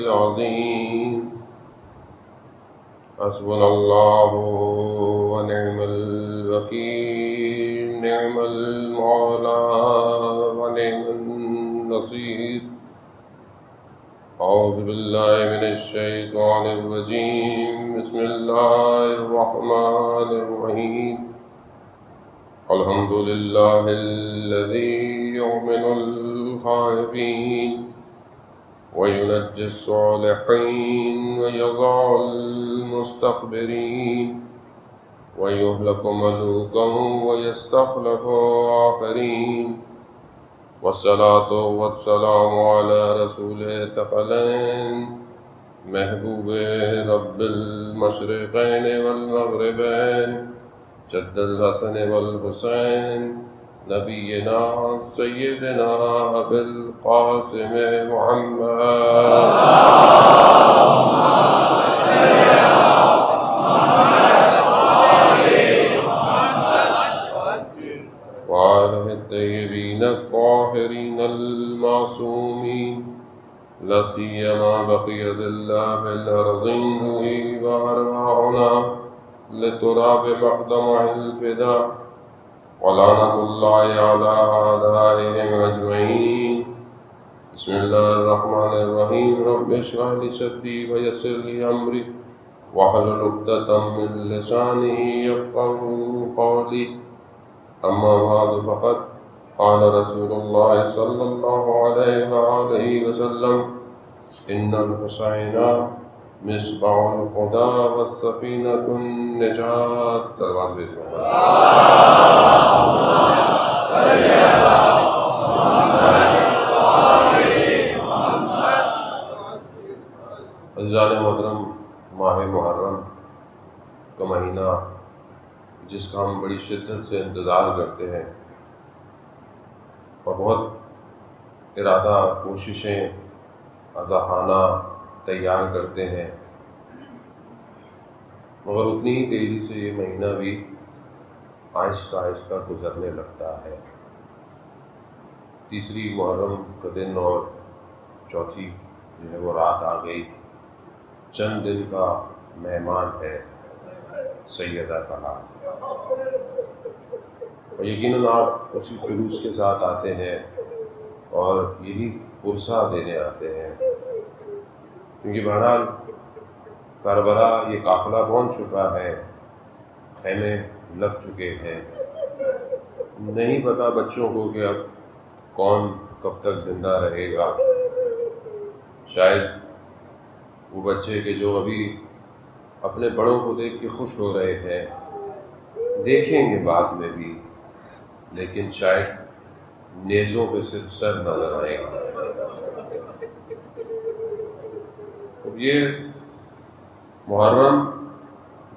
العظيم حسبنا الله ونعم الوكيل نعم المولى ونعم النصير أعوذ بالله من الشيطان الرجيم بسم الله الرحمن الرحيم الحمد لله الذي يؤمن الخائفين وينجي الصالحين ويضع المستكبرين ويهلك ملوكا ويستخلف آخرين والصلاة والسلام على رسول ثقلين محبوب رب المشرقين والمغربين جد الحسن والحسين نبينا سيدنا أبي القاسم محمد وآله الطيبين الطاهرين المعصومين لا سيما بقية الله في الأرض وأرواحنا لتراب مقدمه الفداء ولعنة الله على أعدائهم أجمعين بسم الله الرحمن الرحيم رب اشرح لي صدري ويسر لي أمري واحلل عقدة من لساني يفقهوا قولي أما بعد فقد قال رسول الله صلى الله عليه وآله وسلم إن الحسين مصباح الهدى والسفينة النجاة صلوات بھیجو عزیزان محترم، ماہ محرم کا مہینہ جس کا ہم بڑی شدت سے انتظار کرتے ہیں اور بہت ارادہ کوششیں عزاخانہ تیار کرتے ہیں، مگر اتنی ہی تیزی سے یہ مہینہ بھی آہستہ آہستہ گزرنے لگتا ہے۔ تیسری محرم کا دن اور چوتھی جو ہے وہ رات آ گئی، چند دن کا مہمان ہے سیدہ طلال، اور یقیناً آپ اسی خلوص کے ساتھ آتے ہیں اور یہی پرسہ دینے آتے ہیں، کیونکہ بہرحال کربلا یہ قافلہ پہنچ چکا ہے، خیمے لگ چکے ہیں، نہیں پتہ بچوں کو کہ اب کون کب تک زندہ رہے گا۔ شاید وہ بچے کہ جو ابھی اپنے بڑوں کو دیکھ کے خوش ہو رہے ہیں دیکھیں گے بعد میں بھی، لیکن شاید نیزوں پہ صرف سر نظر آئے گا۔ یہ محرم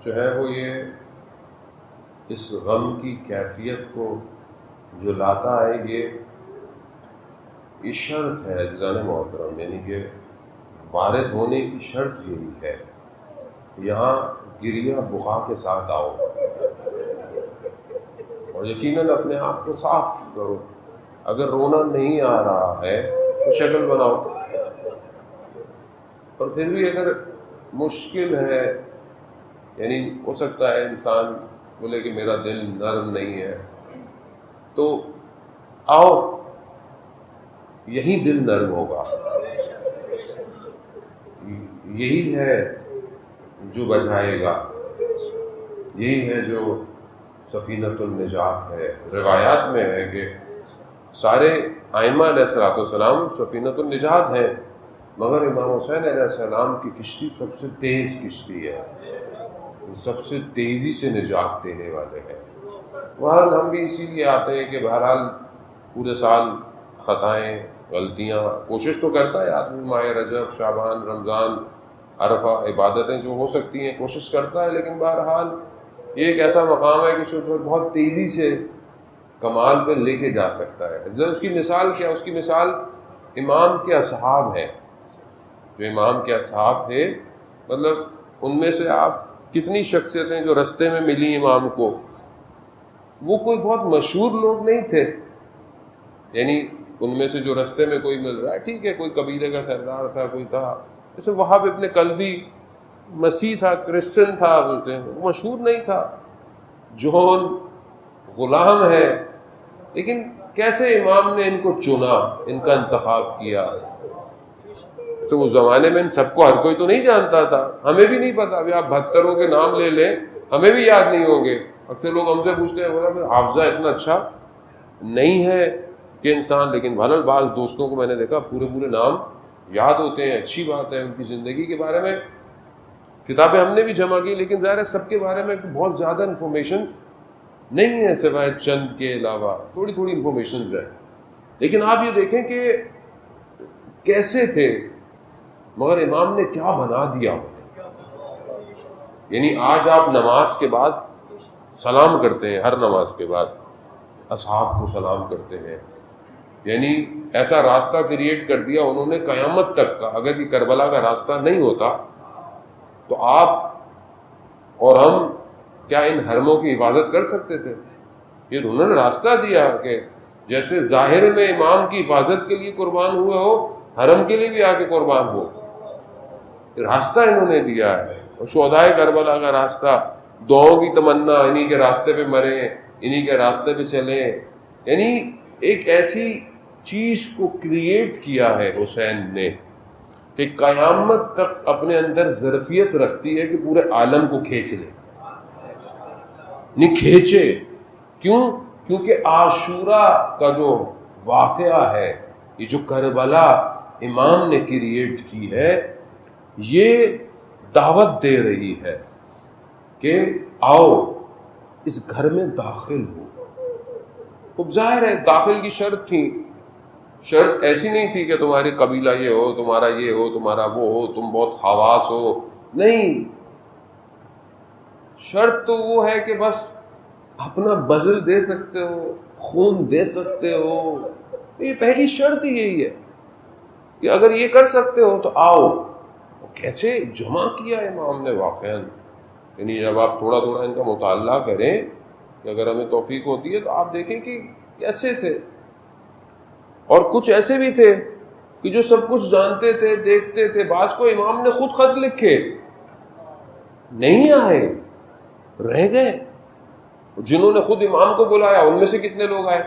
جو ہے وہ یہ اس غم کی کیفیت کو جو لاتا ہے، یہ شرط ہے عزیزان محترم، یعنی کہ وارد ہونے کی شرط یہی ہے، یہاں گریہ بخا کے ساتھ آؤ اور یقیناً اپنے آپ کو صاف کرو۔ اگر رونا نہیں آ رہا ہے تو شکل بناؤ، اور پھر بھی اگر مشکل ہے، یعنی ہو سکتا ہے انسان بولے کہ میرا دل نرم نہیں ہے، تو آؤ، یہی دل نرم ہوگا، یہی ہے جو بچائے گا، یہی ہے جو سفینۃ النجات ہے۔ روایات میں ہے کہ سارے ائمہ علیہ السلام سفینۃ النجات ہیں، مگر امام حسین علیہ السلام کی کشتی سب سے تیز کشتی ہے، سب سے تیزی سے نجات دینے والے ہیں۔ بہرحال ہم بھی اسی لیے آتے ہیں کہ بہرحال پورے سال خطائیں، غلطیاں، کوشش تو کرتا ہے آدمی، ماہ رجب، شعبان، رمضان، عرفہ، عبادتیں جو ہو سکتی ہیں کوشش کرتا ہے، لیکن بہرحال یہ ایک ایسا مقام ہے کہ جو بہت تیزی سے کمال پہ لے کے جا سکتا ہے۔ اس کی مثال کیا؟ اس کی مثال امام کے اصحاب ہیں۔ جو امام کے اصحاب تھے، مطلب ان میں سے آپ کتنی شخصیتیں جو رستے میں ملی امام کو، وہ کوئی بہت مشہور لوگ نہیں تھے، یعنی ان میں سے جو رستے میں کوئی مل رہا ہے ٹھیک ہے، کوئی قبیلے کا سردار تھا، کوئی تھا، جیسے وہاب ابن کلبی مسیح تھا، کرسچن تھا، مشہور نہیں تھا، جون غلام ہے، لیکن کیسے امام نے ان کو چنا، ان کا انتخاب کیا. تو اس زمانے میں ان سب کو ہر کوئی تو نہیں جانتا تھا، ہمیں بھی نہیں پتا. ابھی آپ 72 کے نام لے لیں ہمیں بھی یاد نہیں ہوں گے. اکثر لوگ ہم سے پوچھتے ہیں حافظہ اتنا اچھا نہیں ہے کہ انسان، لیکن بہرحال بعض دوستوں کو میں نے دیکھا پورے نام یاد ہوتے ہیں. اچھی بات ہے. ان کی زندگی کے بارے میں کتابیں ہم نے بھی جمع کی، لیکن ظاہر ہے سب کے بارے میں بہت زیادہ انفارمیشنز نہیں ہیں سوائے چند کے علاوہ، تھوڑی انفارمیشنز ہیں. لیکن آپ یہ دیکھیں کہ کیسے تھے، مگر امام نے کیا بنا دیا. یعنی آج آپ نماز کے بعد سلام کرتے ہیں، ہر نماز کے بعد اصحاب کو سلام کرتے ہیں. یعنی ایسا راستہ کریٹ کر دیا انہوں نے قیامت تک کا. اگر یہ کربلا کا راستہ نہیں ہوتا تو آپ اور ہم کیا ان حرموں کی حفاظت کر سکتے تھے؟ یہ انہوں نے راستہ دیا کہ جیسے ظاہر میں امام کی حفاظت کے لیے قربان ہوئے ہو، حرم کے لیے بھی آ کے قربان ہو. راستہ انہوں نے دیا ہے. اور شہدائے کربلا کا راستہ، دعاؤں کی تمنا، انہی کے راستے پہ مریں، انہی کے راستے پہ چلیں. یعنی ایک ایسی چیز کو کریٹ کیا ہے حسین نے کہ قیامت تک اپنے اندر ظرفیت رکھتی ہے کہ پورے عالم کو کھینچ لے. نہیں کھینچے کیوں؟ کیونکہ عاشورہ کا جو واقعہ ہے، یہ جو کربلا امام نے کریٹ کی ہے، یہ دعوت دے رہی ہے کہ آؤ اس گھر میں داخل ہو. خوب ظاہر ہے داخل کی شرط تھی. شرط ایسی نہیں تھی کہ تمہاری قبیلہ یہ ہو، تمہارا یہ ہو، تمہارا وہ ہو، تم بہت خواص ہو. نہیں، شرط تو وہ ہے کہ بس اپنا بذل دے سکتے ہو، خون دے سکتے ہو. یہ پہلی شرط ہی یہی ہے کہ اگر یہ کر سکتے ہو تو آؤ. کیسے جمع کیا امام نے واقعاً. یعنی جب آپ تھوڑا ان کا مطالعہ کریں کہ اگر ہمیں توفیق ہوتی ہے تو آپ دیکھیں کہ کیسے تھے. اور کچھ ایسے بھی تھے کہ جو سب کچھ جانتے تھے، دیکھتے تھے. بعض کو امام نے خود خط لکھے، نہیں آئے، رہ گئے. جنہوں نے خود امام کو بلایا ان میں سے کتنے لوگ آئے؟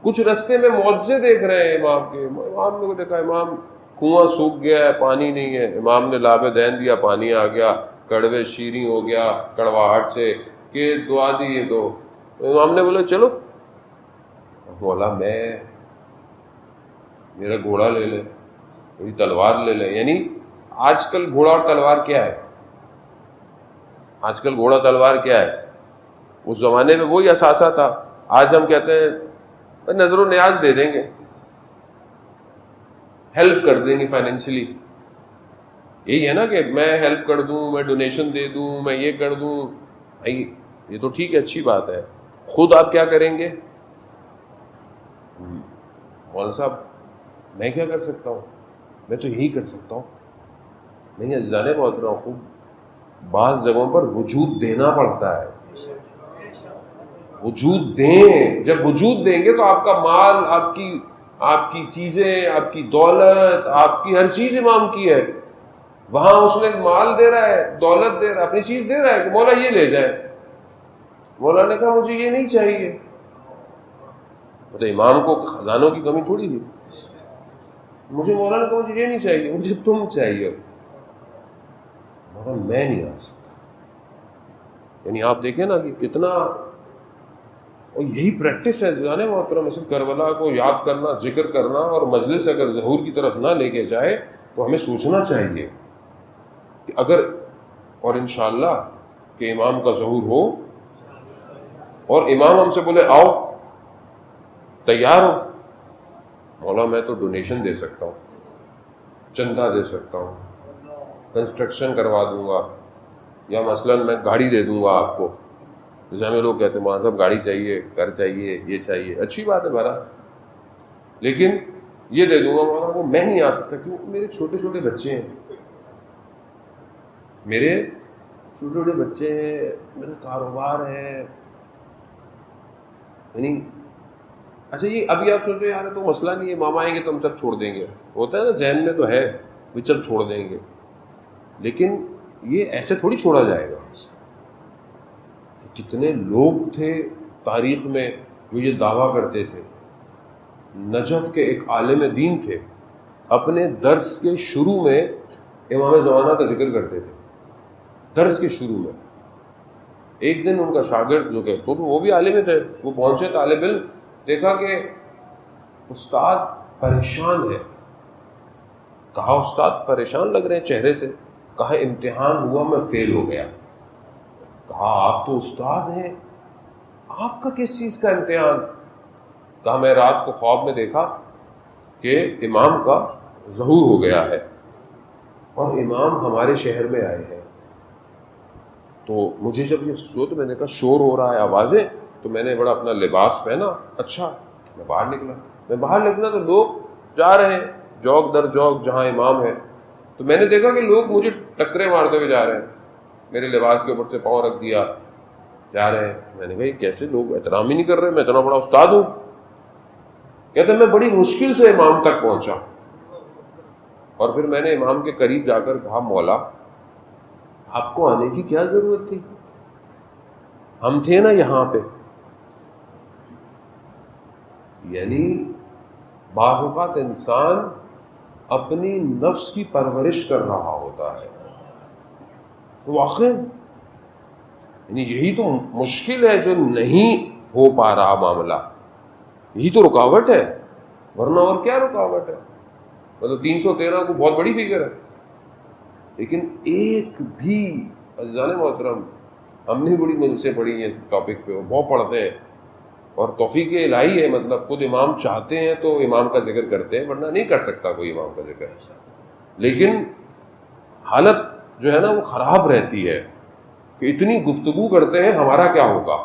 کچھ رستے میں معجزے دیکھ رہے ہیں امام کے. امام نے دیکھا امام کنواں سوکھ گیا ہے، پانی نہیں ہے. امام نے لابِ دین دیا، پانی آ گیا. کڑوے شیریں ہو گیا کڑواہٹ سے کہ دعا دی یہ دو. امام نے بولا چلو مولا میرا گھوڑا لے لے، میری تلوار لے لے. یعنی آج کل گھوڑا اور تلوار کیا ہے؟ آج کل گھوڑا تلوار کیا ہے؟ اس زمانے میں وہی اثاثہ تھا. آج ہم کہتے ہیں نظر و نیاز دے دیں گے، ہیلپ کر دیں گے فائنینشلی. یہی ہے نا کہ میں ہیلپ کر دوں، میں ڈونیشن دے دوں، میں یہ کر دوں. یہ تو ٹھیک ہے، اچھی بات ہے. خود آپ کیا کریں گے؟ مولانا صاحب میں کیا کر سکتا ہوں؟ میں تو یہی کر سکتا ہوں. نہیں عزیزان محترم، خوب بعض جگہوں پر وجود دینا پڑتا ہے. وجود دیں. جب وجود دیں گے تو آپ کا مال، آپ کی چیزیں، آپ کی دولت، آپ کی ہر چیز امام کی ہے. وہاں اس نے مال دے رہا ہے، دولت دے رہا ہے، اپنی چیز دے رہا ہے کہ مولا یہ لے جائے. مولا نے کہا مجھے یہ نہیں چاہیے. تو امام کو خزانوں کی کمی تھوڑی تھی. مجھے مولا نے کہا مجھے یہ نہیں چاہیے، مجھے تم چاہیے. مولا میں نہیں آ سکتا. یعنی آپ دیکھیں نا کہ کتنا، اور یہی پریکٹس ہے جانے محترم. صرف کربلا کو یاد کرنا، ذکر کرنا، اور مجلس اگر ظہور کی طرف نہ لے کے جائے تو ہمیں سوچنا چاہیے کہ اگر، اور انشاءاللہ کہ امام کا ظہور ہو اور امام ہم سے بولے آؤ، تیار ہو؟ مولا میں تو ڈونیشن دے سکتا ہوں، چندہ دے سکتا ہوں، کنسٹرکشن کروا دوں گا، یا مثلاً میں گاڑی دے دوں گا آپ کو. جیسے ہمیں لوگ کہتے ہیں مولانا صاحب گاڑی چاہیے، گھر چاہیے، یہ چاہیے. اچھی بات ہے بھرا، لیکن یہ دے دوں گا. مولانا کو میں نہیں آ سکتا کیوں؟ میرے چھوٹے چھوٹے بچے ہیں، میرا کاروبار ہے. یعنی اچھا یہ ابھی آپ سوچ رہے یار تو مسئلہ نہیں ہے، ماما آئیں گے تو ہم سب چھوڑ دیں گے. ہوتا ہے نا ذہن میں تو ہے وہ چل چھوڑ دیں گے. لیکن یہ ایسے تھوڑی چھوڑا جائے گا. کتنے لوگ تھے تاریخ میں جو یہ دعویٰ کرتے تھے. نجف کے ایک عالم دین تھے, اپنے درس کے شروع میں امام زمانہ کا ذکر کرتے تھے. درس کے شروع میں ایک دن ان کا شاگرد جو کہ خود وہ بھی عالم تھے, وہ پہنچے طالب علم, دیکھا کہ استاد پریشان ہے. کہا استاد پریشان لگ رہے ہیں چہرے سے. کہا امتحان ہوا, میں فیل ہو گیا. کہا آپ تو استاد ہیں, آپ کا کس چیز کا امتحان؟ کہا میں رات کو خواب میں دیکھا کہ امام کا ظہور ہو گیا ہے اور امام ہمارے شہر میں آئے ہیں. تو مجھے جب یہ سو تو میں نے کہا شور ہو رہا ہے, آوازیں, تو میں نے بڑا اپنا لباس پہنا. اچھا, میں باہر نکلا تو لوگ جا رہے ہیں جوک در جوک جہاں امام ہے. تو میں نے دیکھا کہ لوگ مجھے ٹکرے مارتے ہوئے جا رہے ہیں, میرے لباس کے اوپر سے پاؤں رکھ دیا جا رہے ہیں. میں نے کہا یہ کیسے لوگ احترام ہی نہیں کر رہے, میں اتنا بڑا استاد ہوں. کہتے میں بڑی مشکل سے امام تک پہنچا, اور پھر میں نے امام کے قریب جا کر کہا مولا آپ کو آنے کی کیا ضرورت تھی, ہم تھے نا یہاں پہ. یعنی بعض اوقات انسان اپنی نفس کی پرورش کر رہا ہوتا ہے. واقعی یعنی یہی تو مشکل ہے جو نہیں ہو پا رہا معاملہ, یہی تو رکاوٹ ہے, ورنہ اور کیا رکاوٹ ہے. مطلب 313 کو بہت بڑی فگر ہے, لیکن ایک بھی عزیزان محترم, ہم نے بڑی مجلسیں پڑھی ہیں اس ٹاپک پہ, بہت پڑھتے ہیں, اور توفیق الہی ہے. مطلب خود امام چاہتے ہیں تو امام کا ذکر کرتے ہیں, ورنہ نہیں کر سکتا کوئی امام کا ذکر. لیکن حالت جو ہے نا وہ خراب رہتی ہے کہ اتنی گفتگو کرتے ہیں, ہمارا کیا ہوگا.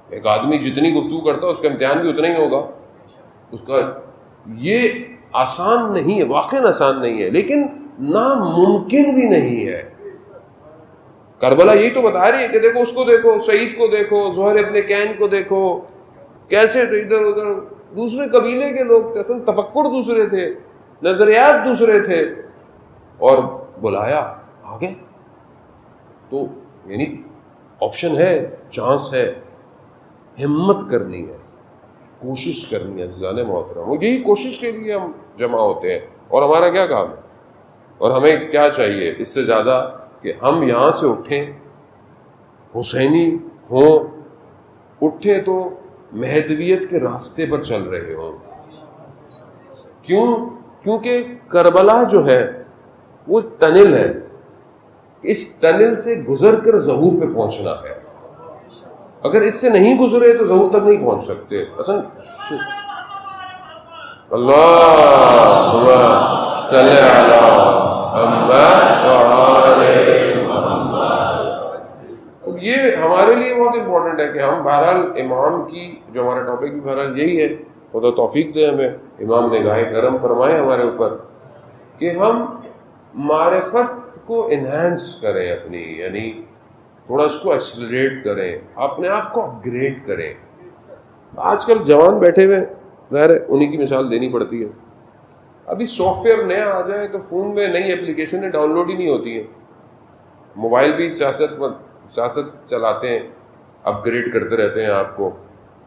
ایک آدمی جتنی گفتگو کرتا ہے اس کا امتحان بھی اتنا ہی ہوگا اس کا. یہ آسان نہیں ہے, واقعی آسان نہیں ہے, لیکن ناممکن بھی نہیں ہے. کربلا یہی تو بتا رہی ہے کہ دیکھو اس کو دیکھو, سعید کو دیکھو, زہر ابن کین کو دیکھو, کیسے تھے ادھر ادھر دوسرے قبیلے کے لوگ تھے, اصل تفکر دوسرے تھے, نظریات دوسرے تھے, اور بلایا آگے. تو یعنی آپشن ہے, چانس ہے, ہمت کرنی ہے, کوشش کرنی ہے عزیزان محترم. وہ یہی کوشش کے لیے ہم جمع ہوتے ہیں. اور ہمارا کیا کام ہے, اور ہمیں کیا چاہیے اس سے زیادہ کہ ہم یہاں سے اٹھیں, حسینی ہوں, اٹھیں تو مہدویت کے راستے پر چل رہے ہوں. کیونکہ کربلا جو ہے وہ ٹنل ہے, اس ٹنل سے گزر کر ظہور پہ پہنچنا ہے. اگر اس سے نہیں گزرے تو ظہور تک نہیں پہنچ سکتے. اصل اللہم صلی علی محمد وعلی محمد. یہ ہمارے لیے بہت امپورٹنٹ ہے کہ ہم بہرحال امام کی, جو ہمارا ٹاپک بھی بہرحال یہی ہے, خدا توفیق دے ہمیں, امام نگاہ کرم فرمائے ہمارے اوپر کہ ہم معرفت کو انہینس کریں اپنی, یعنی تھوڑا اس کو ایکسلریٹ کریں, اپنے آپ کو اپ گریڈ کریں. آج کل جوان بیٹھے ہوئے, ظاہر ہے انہیں کی مثال دینی پڑتی ہے. ابھی سافٹ ویئر نیا آ جائے تو فون میں نئی اپلیکیشنیں ڈاؤن لوڈ ہی نہیں ہوتی ہیں. موبائل بھی سیاست چلاتے ہیں, اپ گریڈ کرتے رہتے ہیں آپ کو.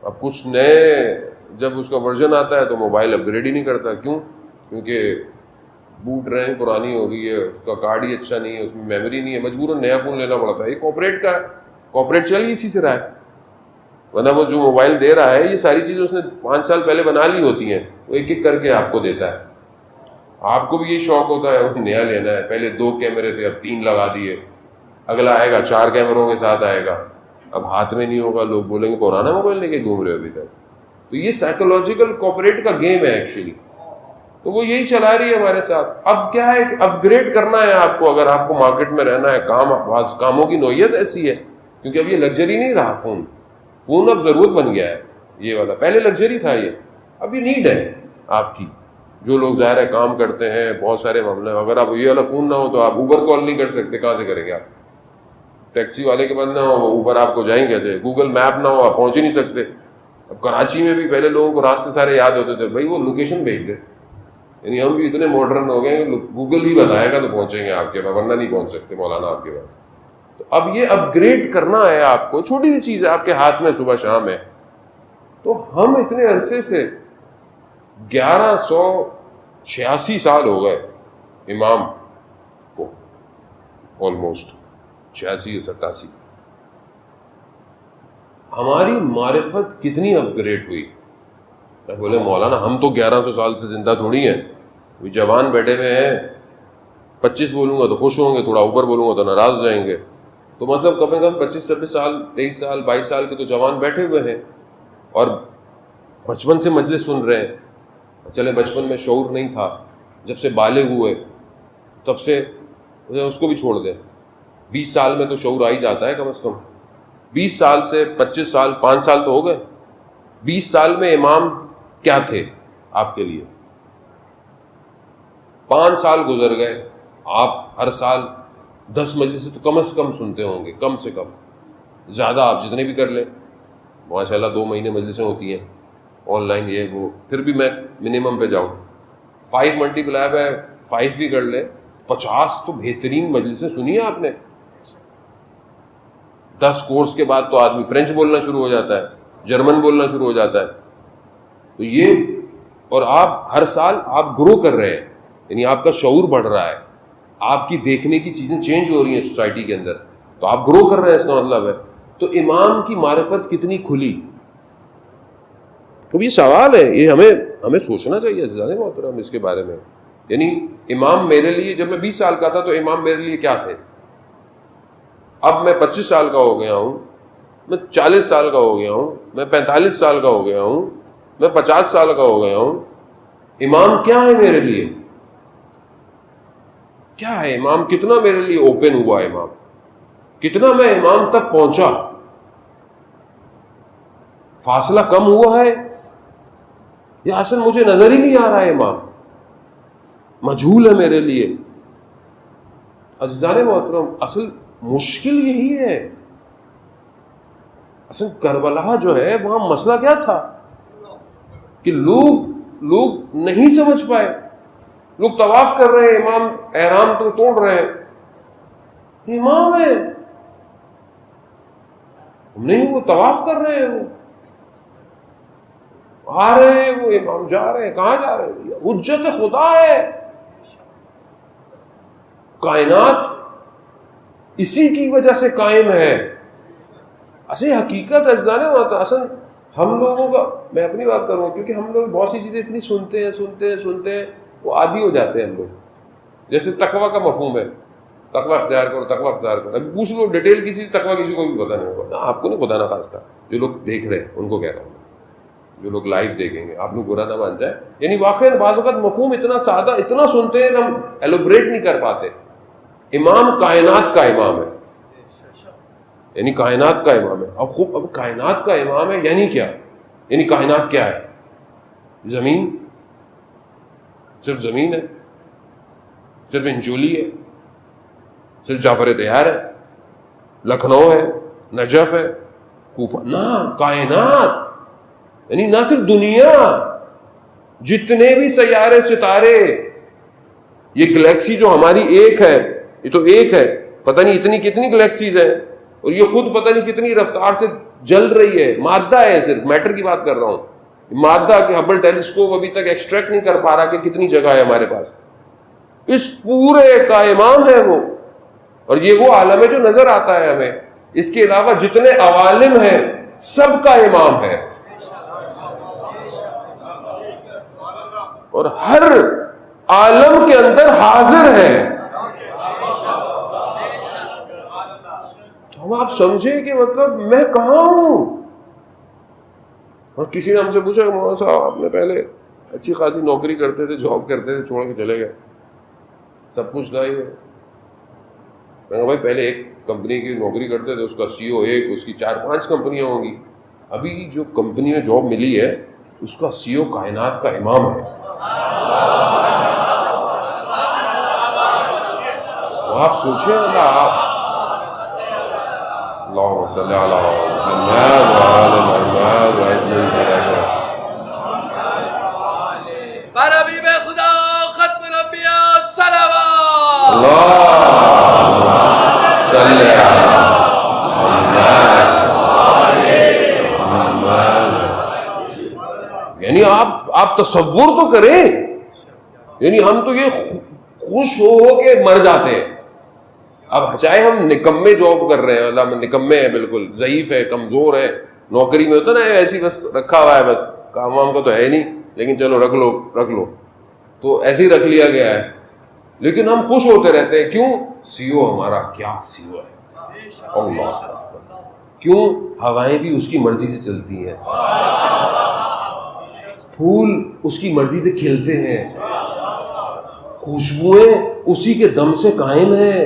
اب کچھ نئے جب اس کا ورژن آتا ہے تو موبائل اپ گریڈ ہی نہیں کرتا. کیوں؟ کیونکہ بوٹ رینک پرانی ہو گئی ہے, اس کا کارڈ ہی اچھا نہیں ہے, اس میں میموری نہیں ہے, مجبوراً نیا فون لینا پڑتا ہے. یہ کارپوریٹ کا ہے, کارپوریٹ چل ہی اسی سے رہا ہے. ورنہ وہ جو موبائل دے رہا ہے یہ ساری چیزیں اس نے 5 سال پہلے بنا لی ہوتی ہیں, وہ ایک ایک کر کے آپ کو دیتا ہے. آپ کو بھی یہی شوق ہوتا ہے وہ نیا لینا ہے, پہلے 2 کیمرے تھے اب 3 لگا دیے, اگلا آئے گا 4 کیمروں کے ساتھ آئے گا, اب ہاتھ میں نہیں ہوگا, لوگ بولیں گے پرانا موبائل لے کے گھوم رہے ہو ابھی تک. تو یہ سائیکولوجیکل کارپوریٹ کا گیم ہے ایکچولی, تو وہ یہی چلا رہی ہے ہمارے ساتھ. اب کیا ہے کہ اپ گریڈ کرنا ہے آپ کو, اگر آپ کو مارکیٹ میں رہنا ہے. کاموں کی نوعیت ایسی ہے, کیونکہ اب یہ لگژری نہیں رہا فون اب ضرورت بن گیا ہے. یہ والا پہلے لگژری تھا, یہ اب یہ نیڈ ہے آپ کی. جو لوگ ظاہر ہے کام کرتے ہیں, بہت سارے معاملے, اگر آپ یہ والا فون نہ ہو تو آپ اوبر کال نہیں کر سکتے, کہاں سے کریں گے آپ؟ ٹیکسی والے کے پاس نہ ہو, اوبر آپ کو جائیں کیسے؟ گوگل میپ نہ ہو, آپ پہنچ ہی نہیں سکتے. اب کراچی میں بھی پہلے لوگوں کو راستے سارے یاد ہوتے تھے, بھائی وہ لوکیشن بھیج دے, یعنی ہم بھی اتنے ماڈرن ہو گئے کہ گوگل ہی بتائے گا تو پہنچیں گے آپ کے پاس، ورنہ نہیں پہنچ سکتے مولانا آپ کے پاس. تو اب یہ اپ گریڈ کرنا ہے آپ کو، چھوٹی سی چیز ہے آپ کے ہاتھ میں، صبح شام ہے. تو ہم اتنے عرصے سے 1186 سال ہو گئے امام کو، آلموسٹ 86 یا 87. ہماری معرفت کتنی اپ گریڈ ہوئی. بولے مولانا ہم تو 1100 سال سے زندہ تھوڑی ہیں، وہ جوان بیٹھے ہوئے ہیں، 25 بولوں گا تو خوش ہوں گے، تھوڑا اوپر بولوں گا تو ناراض ہو جائیں گے. تو مطلب کم از کم 25 26 سال 23 سال 22 سال کے تو جوان بیٹھے ہوئے ہیں اور بچپن سے مجلس سن رہے ہیں. چلے بچپن میں شعور نہیں تھا، جب سے بالغ ہوئے تب سے اس کو بھی چھوڑ دیں. 20 سال میں تو شعور آ ہی جاتا ہے کم از کم. 20 سال سے 25 سال 5 سال تو ہو گئے. 20 سال میں امام کیا تھے آپ کے لیے؟ 5 سال گزر گئے، آپ ہر سال 10 مجلس تو کم از کم سنتے ہوں گے، کم سے کم. زیادہ آپ جتنے بھی کر لیں، ماشاء اللہ 2 مہینے مجلسیں ہوتی ہیں آن لائن یہ وہ، پھر بھی میں منیمم پہ جاؤں 5 ملٹیپلائی بائی 5 بھی کر لیں 50 تو بہترین مجلسیں سنی ہیں آپ نے. 10 کورس کے بعد تو آدمی فرینچ بولنا شروع ہو جاتا ہے، جرمن بولنا شروع ہو جاتا ہے. تو یہ، اور آپ ہر سال آپ گرو کر رہے ہیں، یعنی آپ کا شعور بڑھ رہا ہے، آپ کی دیکھنے کی چیزیں چینج ہو رہی ہیں سوسائٹی کے اندر، تو آپ گرو کر رہے ہیں، اس کا مطلب ہے. تو امام کی معرفت کتنی کھلی. اب یہ سوال ہے، یہ ہمیں سوچنا چاہیے عزیزان محترم اس کے بارے میں. یعنی امام میرے لیے، جب میں 20 سال کا تھا تو امام میرے لیے کیا تھے؟ اب میں 25 سال کا ہو گیا ہوں، میں 40 سال کا ہو گیا ہوں، میں 45 سال کا ہو گیا ہوں، میں 50 سال کا ہو گیا ہوں. امام کیا ہے میرے لیے؟ کیا ہے امام؟ کتنا میرے لیے اوپن ہوا امام؟ کتنا میں امام تک پہنچا؟ فاصلہ کم ہوا ہے یا اصل مجھے نظر ہی نہیں آ رہا ہے امام؟ مجھول ہے میرے لیے. عزیزان محترم اصل مشکل یہی ہے. اصل کربلا جو ہے وہاں مسئلہ کیا تھا کہ لوگ نہیں سمجھ پائے. لوگ طواف کر رہے ہیں، امام احرام تو توڑ رہے ہیں، امام ہے نہیں، وہ طواف کر رہے ہیں، وہ آ رہے ہیں، وہ امام جا رہے ہیں. کہاں جا رہے ہیں؟ حجت خدا ہے. کائنات اسی کی وجہ سے قائم ہے. اصل حقیقت عزیزان ہے. اصل ہم لوگوں کا، میں اپنی بات کروں کیونکہ ہم لوگ بہت سی چیزیں اتنی سنتے ہیں وہ عادی ہو جاتے ہیں ہم لوگ. جیسے تقویٰ کا مفہوم ہے، تقویٰ اختیار کرو، تقویٰ اختیار کرو. ابھی پوچھ لو ڈیٹیل کسی تقویٰ کسی کو بھی پتہ نہیں ہوگا. آپ کو نہیں، خدا نہ خواستہ جو لوگ دیکھ رہے ہیں ان کو کہہ رہا ہوں، جو لوگ لائیو دیکھیں گے، آپ لوگ برا نہ مان جائے. یعنی واقعی بعض اوقات مفہوم اتنا سادہ، اتنا سنتے ہیں کہ ہم ایلوبریٹ نہیں کر پاتے. امام کائنات کا امام ہے، یعنی کائنات کا امام ہے. اب کائنات کا امام ہے یعنی کیا؟ یعنی کائنات کیا ہے؟ زمین، صرف زمین ہے، صرف انجولی ہے، صرف جعفر طیار ہے، لکھنؤ ہے، نجف ہے، کوفہ؟ نہ، کائنات یعنی نہ صرف دنیا، جتنے بھی سیارے ستارے، یہ گلیکسی جو ہماری ایک ہے، یہ تو ایک ہے، پتہ نہیں اتنی کتنی گلیکسیز ہیں، اور یہ خود پتہ نہیں کتنی رفتار سے جل رہی ہے. مادہ ہے، صرف میٹر کی بات کر رہا ہوں. مادہ کہ ہبل ٹیلیسکوپ ابھی تک ایکسٹریکٹ نہیں کر پا رہا کہ کتنی جگہ ہے ہمارے پاس. اس پورے کا امام ہے وہ. اور یہ وہ عالم ہے جو نظر آتا ہے ہمیں. اس کے علاوہ جتنے عوالم ہیں سب کا امام ہے، اور ہر عالم کے اندر حاضر ہے. تو آپ سمجھیں کہ مطلب میں کہاں ہوں. اور کسی نے ہم سے پوچھا کہ مولانا صاحب آپ نے پہلے اچھی خاصی نوکری کرتے تھے، جاب کرتے تھے، چھوڑ کے چلے گئے، سب کچھ تھا یہ. میں کہا بھائی پہلے ایک کمپنی کی نوکری کرتے تھے، اس کا سی او ایک، اس کی 4-5 کمپنیاں ہوں گی. ابھی جو کمپنی میں جاب ملی ہے اس کا سی او کائنات کا امام ہے. آپ سوچیں اللہم صلی علی محمد وعلی محمد وعلی محمد. پر حبیب خدا آپ تصور تو کریں، یعنی ہم تو یہ خوش ہو کے مر جاتے ہیں. اب چاہے ہم نکمے جاب کر رہے ہیں، اللہ نکمے ہیں، بالکل ضعیف ہے، کمزور ہے، نوکری میں ہوتا نا ایسی بس رکھا ہوا ہے، بس کام وام کا تو ہے نہیں، لیکن چلو رکھ لو، تو ایسے ہی رکھ لیا گیا ہے. لیکن ہم خوش ہوتے رہتے ہیں. کیوں؟ سی او ہمارا کیا سی او ہے، اللہ. کیوں؟ ہوائیں بھی اس کی مرضی سے چلتی ہیں، پھول اس کی مرضی سے کھلتے ہیں، خوشبوئیں اسی کے دم سے قائم ہیں.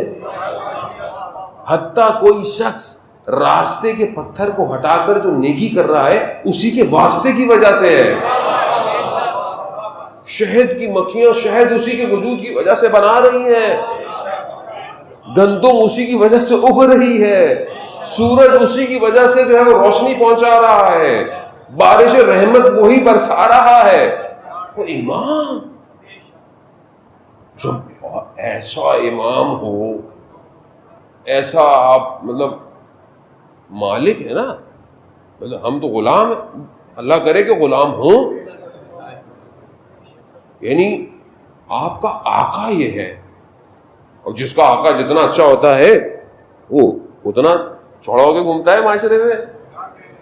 حتیٰ کوئی شخص راستے کے پتھر کو ہٹا کر جو نیکی کر رہا ہے اسی کے واسطے کی وجہ سے ہے. شہد کی مکھیاں شہد اسی کے وجود کی وجہ سے بنا رہی ہیں، گندم اسی کی وجہ سے اگ رہی ہے، سورج اسی کی وجہ سے جو ہے وہ روشنی پہنچا رہا ہے، بارش رحمت وہی برسا رہا ہے. وہ امام، جب ایسا امام ہو، ایسا آپ مطلب مالک ہے نا، مطلب ہم تو غلام ہیں، اللہ کرے کہ غلام ہوں. یعنی آپ کا آقا یہ ہے، اور جس کا آقا جتنا اچھا ہوتا ہے وہ اتنا چھوڑا ہو کے گھومتا ہے معاشرے میں.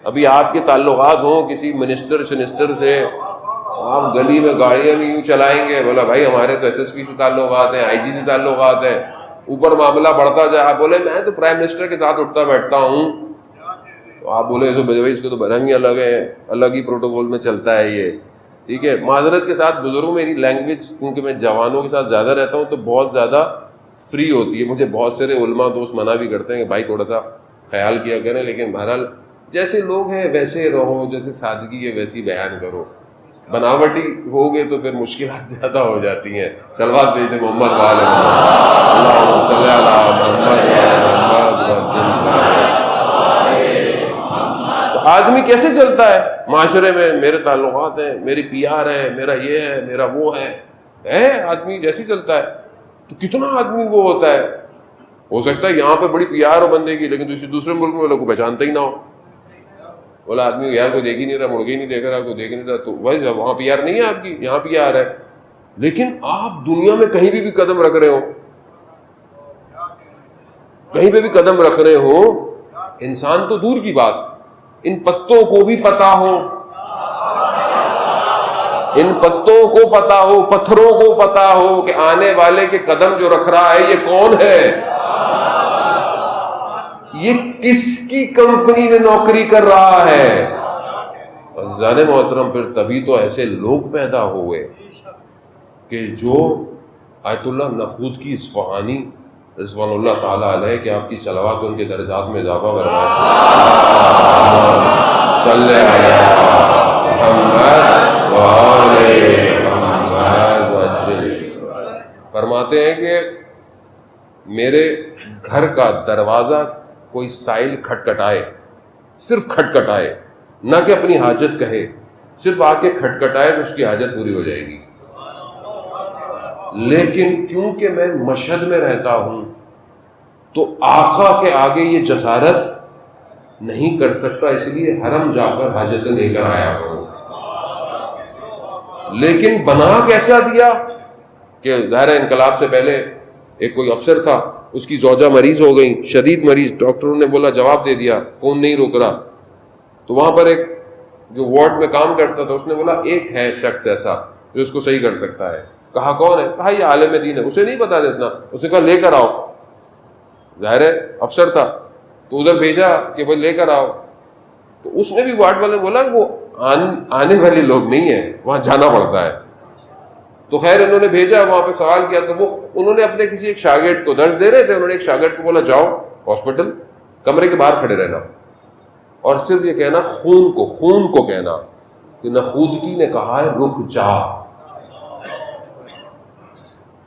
ابھی آپ کے تعلقات ہوں کسی منسٹر سے، آپ گلی میں گاڑیاں بھی یوں چلائیں گے، بولا بھائی ہمارے تو ایس ایس پی سے تعلقات ہیں، آئی جی سے تعلقات ہیں. اوپر معاملہ بڑھتا جائے، آپ بولے میں تو پرائم منسٹر کے ساتھ اٹھتا بیٹھتا ہوں، تو آپ بولے بھائی اس کے تو برہم ہی الگ ہے، الگ ہی پروٹوکول میں چلتا ہے یہ. ٹھیک ہے، معذرت کے ساتھ بزرگوں، میری لینگویج کیونکہ میں جوانوں کے ساتھ زیادہ رہتا ہوں تو بہت زیادہ فری ہوتی ہے. مجھے بہت سارے علماء دوست منع بھی کرتے ہیں کہ بھائی تھوڑا سا خیال کیا کریں، لیکن بہرحال جیسے لوگ ہیں ویسے رہو، جیسے سادگی ہے ویسی بیان کرو. بناوٹی ہو گے تو پھر مشکلات زیادہ ہو جاتی ہیں. صلوات بھیجتے محمد وعلی محمد، اللہم صلی علی محمد وعلی محمد. تو آدمی کیسے چلتا ہے معاشرے میں؟ میرے تعلقات ہیں، میری پی آر ہے، میرا یہ ہے، میرا وہ ہے آدمی جیسے چلتا ہے. تو کتنا آدمی وہ ہوتا ہے، ہو سکتا ہے یہاں پہ بڑی پی آر ہو بندے کی، لیکن دوسرے ملک میں لوگ کو پہچانتا ہی نہ ہو. بولا آدمی یار کوئی دیکھ ہی نہیں رہا، مڑ کے ہی نہیں دیکھ رہا، کوئی دیکھ نہیں رہا، تو بھائی وہاں پی آر نہیں ہے آپ کی، یہاں پی آر ہے. لیکن آپ دنیا میں کہیں بھی قدم رکھ رہے ہو، کہیں پہ بھی قدم رکھ رہے ہو، انسان تو دور کی بات، ان پتوں کو بھی پتا ہو، ان پتوں کو پتا ہو، پتھروں کو پتا ہو کہ آنے والے کے قدم جو رکھ رہا ہے یہ کون ہے، یہ کس کی کمپنی میں نوکری کر رہا ہے. عزیزان محترم، پھر تبھی تو ایسے لوگ پیدا ہوئے کہ جو آیت اللہ نخود کی اصفہانی رضوان اللہ تعالیٰ علیہ کہ آپ کی صلوات ان کے درجات میں اضافہ فرمائے. صلی علی محمد وآلِ محمد وجل. فرماتے ہیں کہ میرے گھر کا دروازہ کوئی سائل کھٹکھٹائے، صرف کھٹکھٹائے، نہ کہ اپنی حاجت کہے، صرف آ کے کھٹکھٹائے تو اس کی حاجت پوری ہو جائے گی. لیکن کیونکہ میں مشہد میں رہتا ہوں تو آقا کے آگے یہ جسارت نہیں کر سکتا، اس لیے حرم جا کر حاجتیں لے کر آیا کروں. لیکن بنا کیسا دیا کہ ظاہر انقلاب سے پہلے ایک کوئی افسر تھا، اس کی زوجہ مریض ہو گئی، شدید مریض، ڈاکٹروں نے بولا جواب دے دیا، فون نہیں روک رہا. تو وہاں پر ایک جو وارڈ میں کام کرتا تھا، اس نے بولا ایک ہے شخص ایسا جو اس کو صحیح کر سکتا ہے. کہا کون ہے؟ کہا یہ عالم دین ہے. اسے نہیں پتا دیتنا، اس نے کہا لے کر آؤ. ظاہر ہے افسر تھا تو ادھر بھیجا کہ بھائی لے کر آؤ. تو اس نے بھی وارڈ والے نے بولا وہ آنے والے لوگ نہیں ہیں، وہاں جانا پڑتا ہے. تو خیر انہوں نے بھیجا، وہاں پہ سوال کیا تو وہ انہوں نے اپنے کسی ایک شاگرد کو درس دے رہے تھے، انہوں نے ایک شاگرد کو بولا جاؤ ہاسپٹل، کمرے کے باہر کھڑے رہنا اور صرف یہ کہنا خون کو کہنا کہ نخودگی نے کہا ہے رک جا.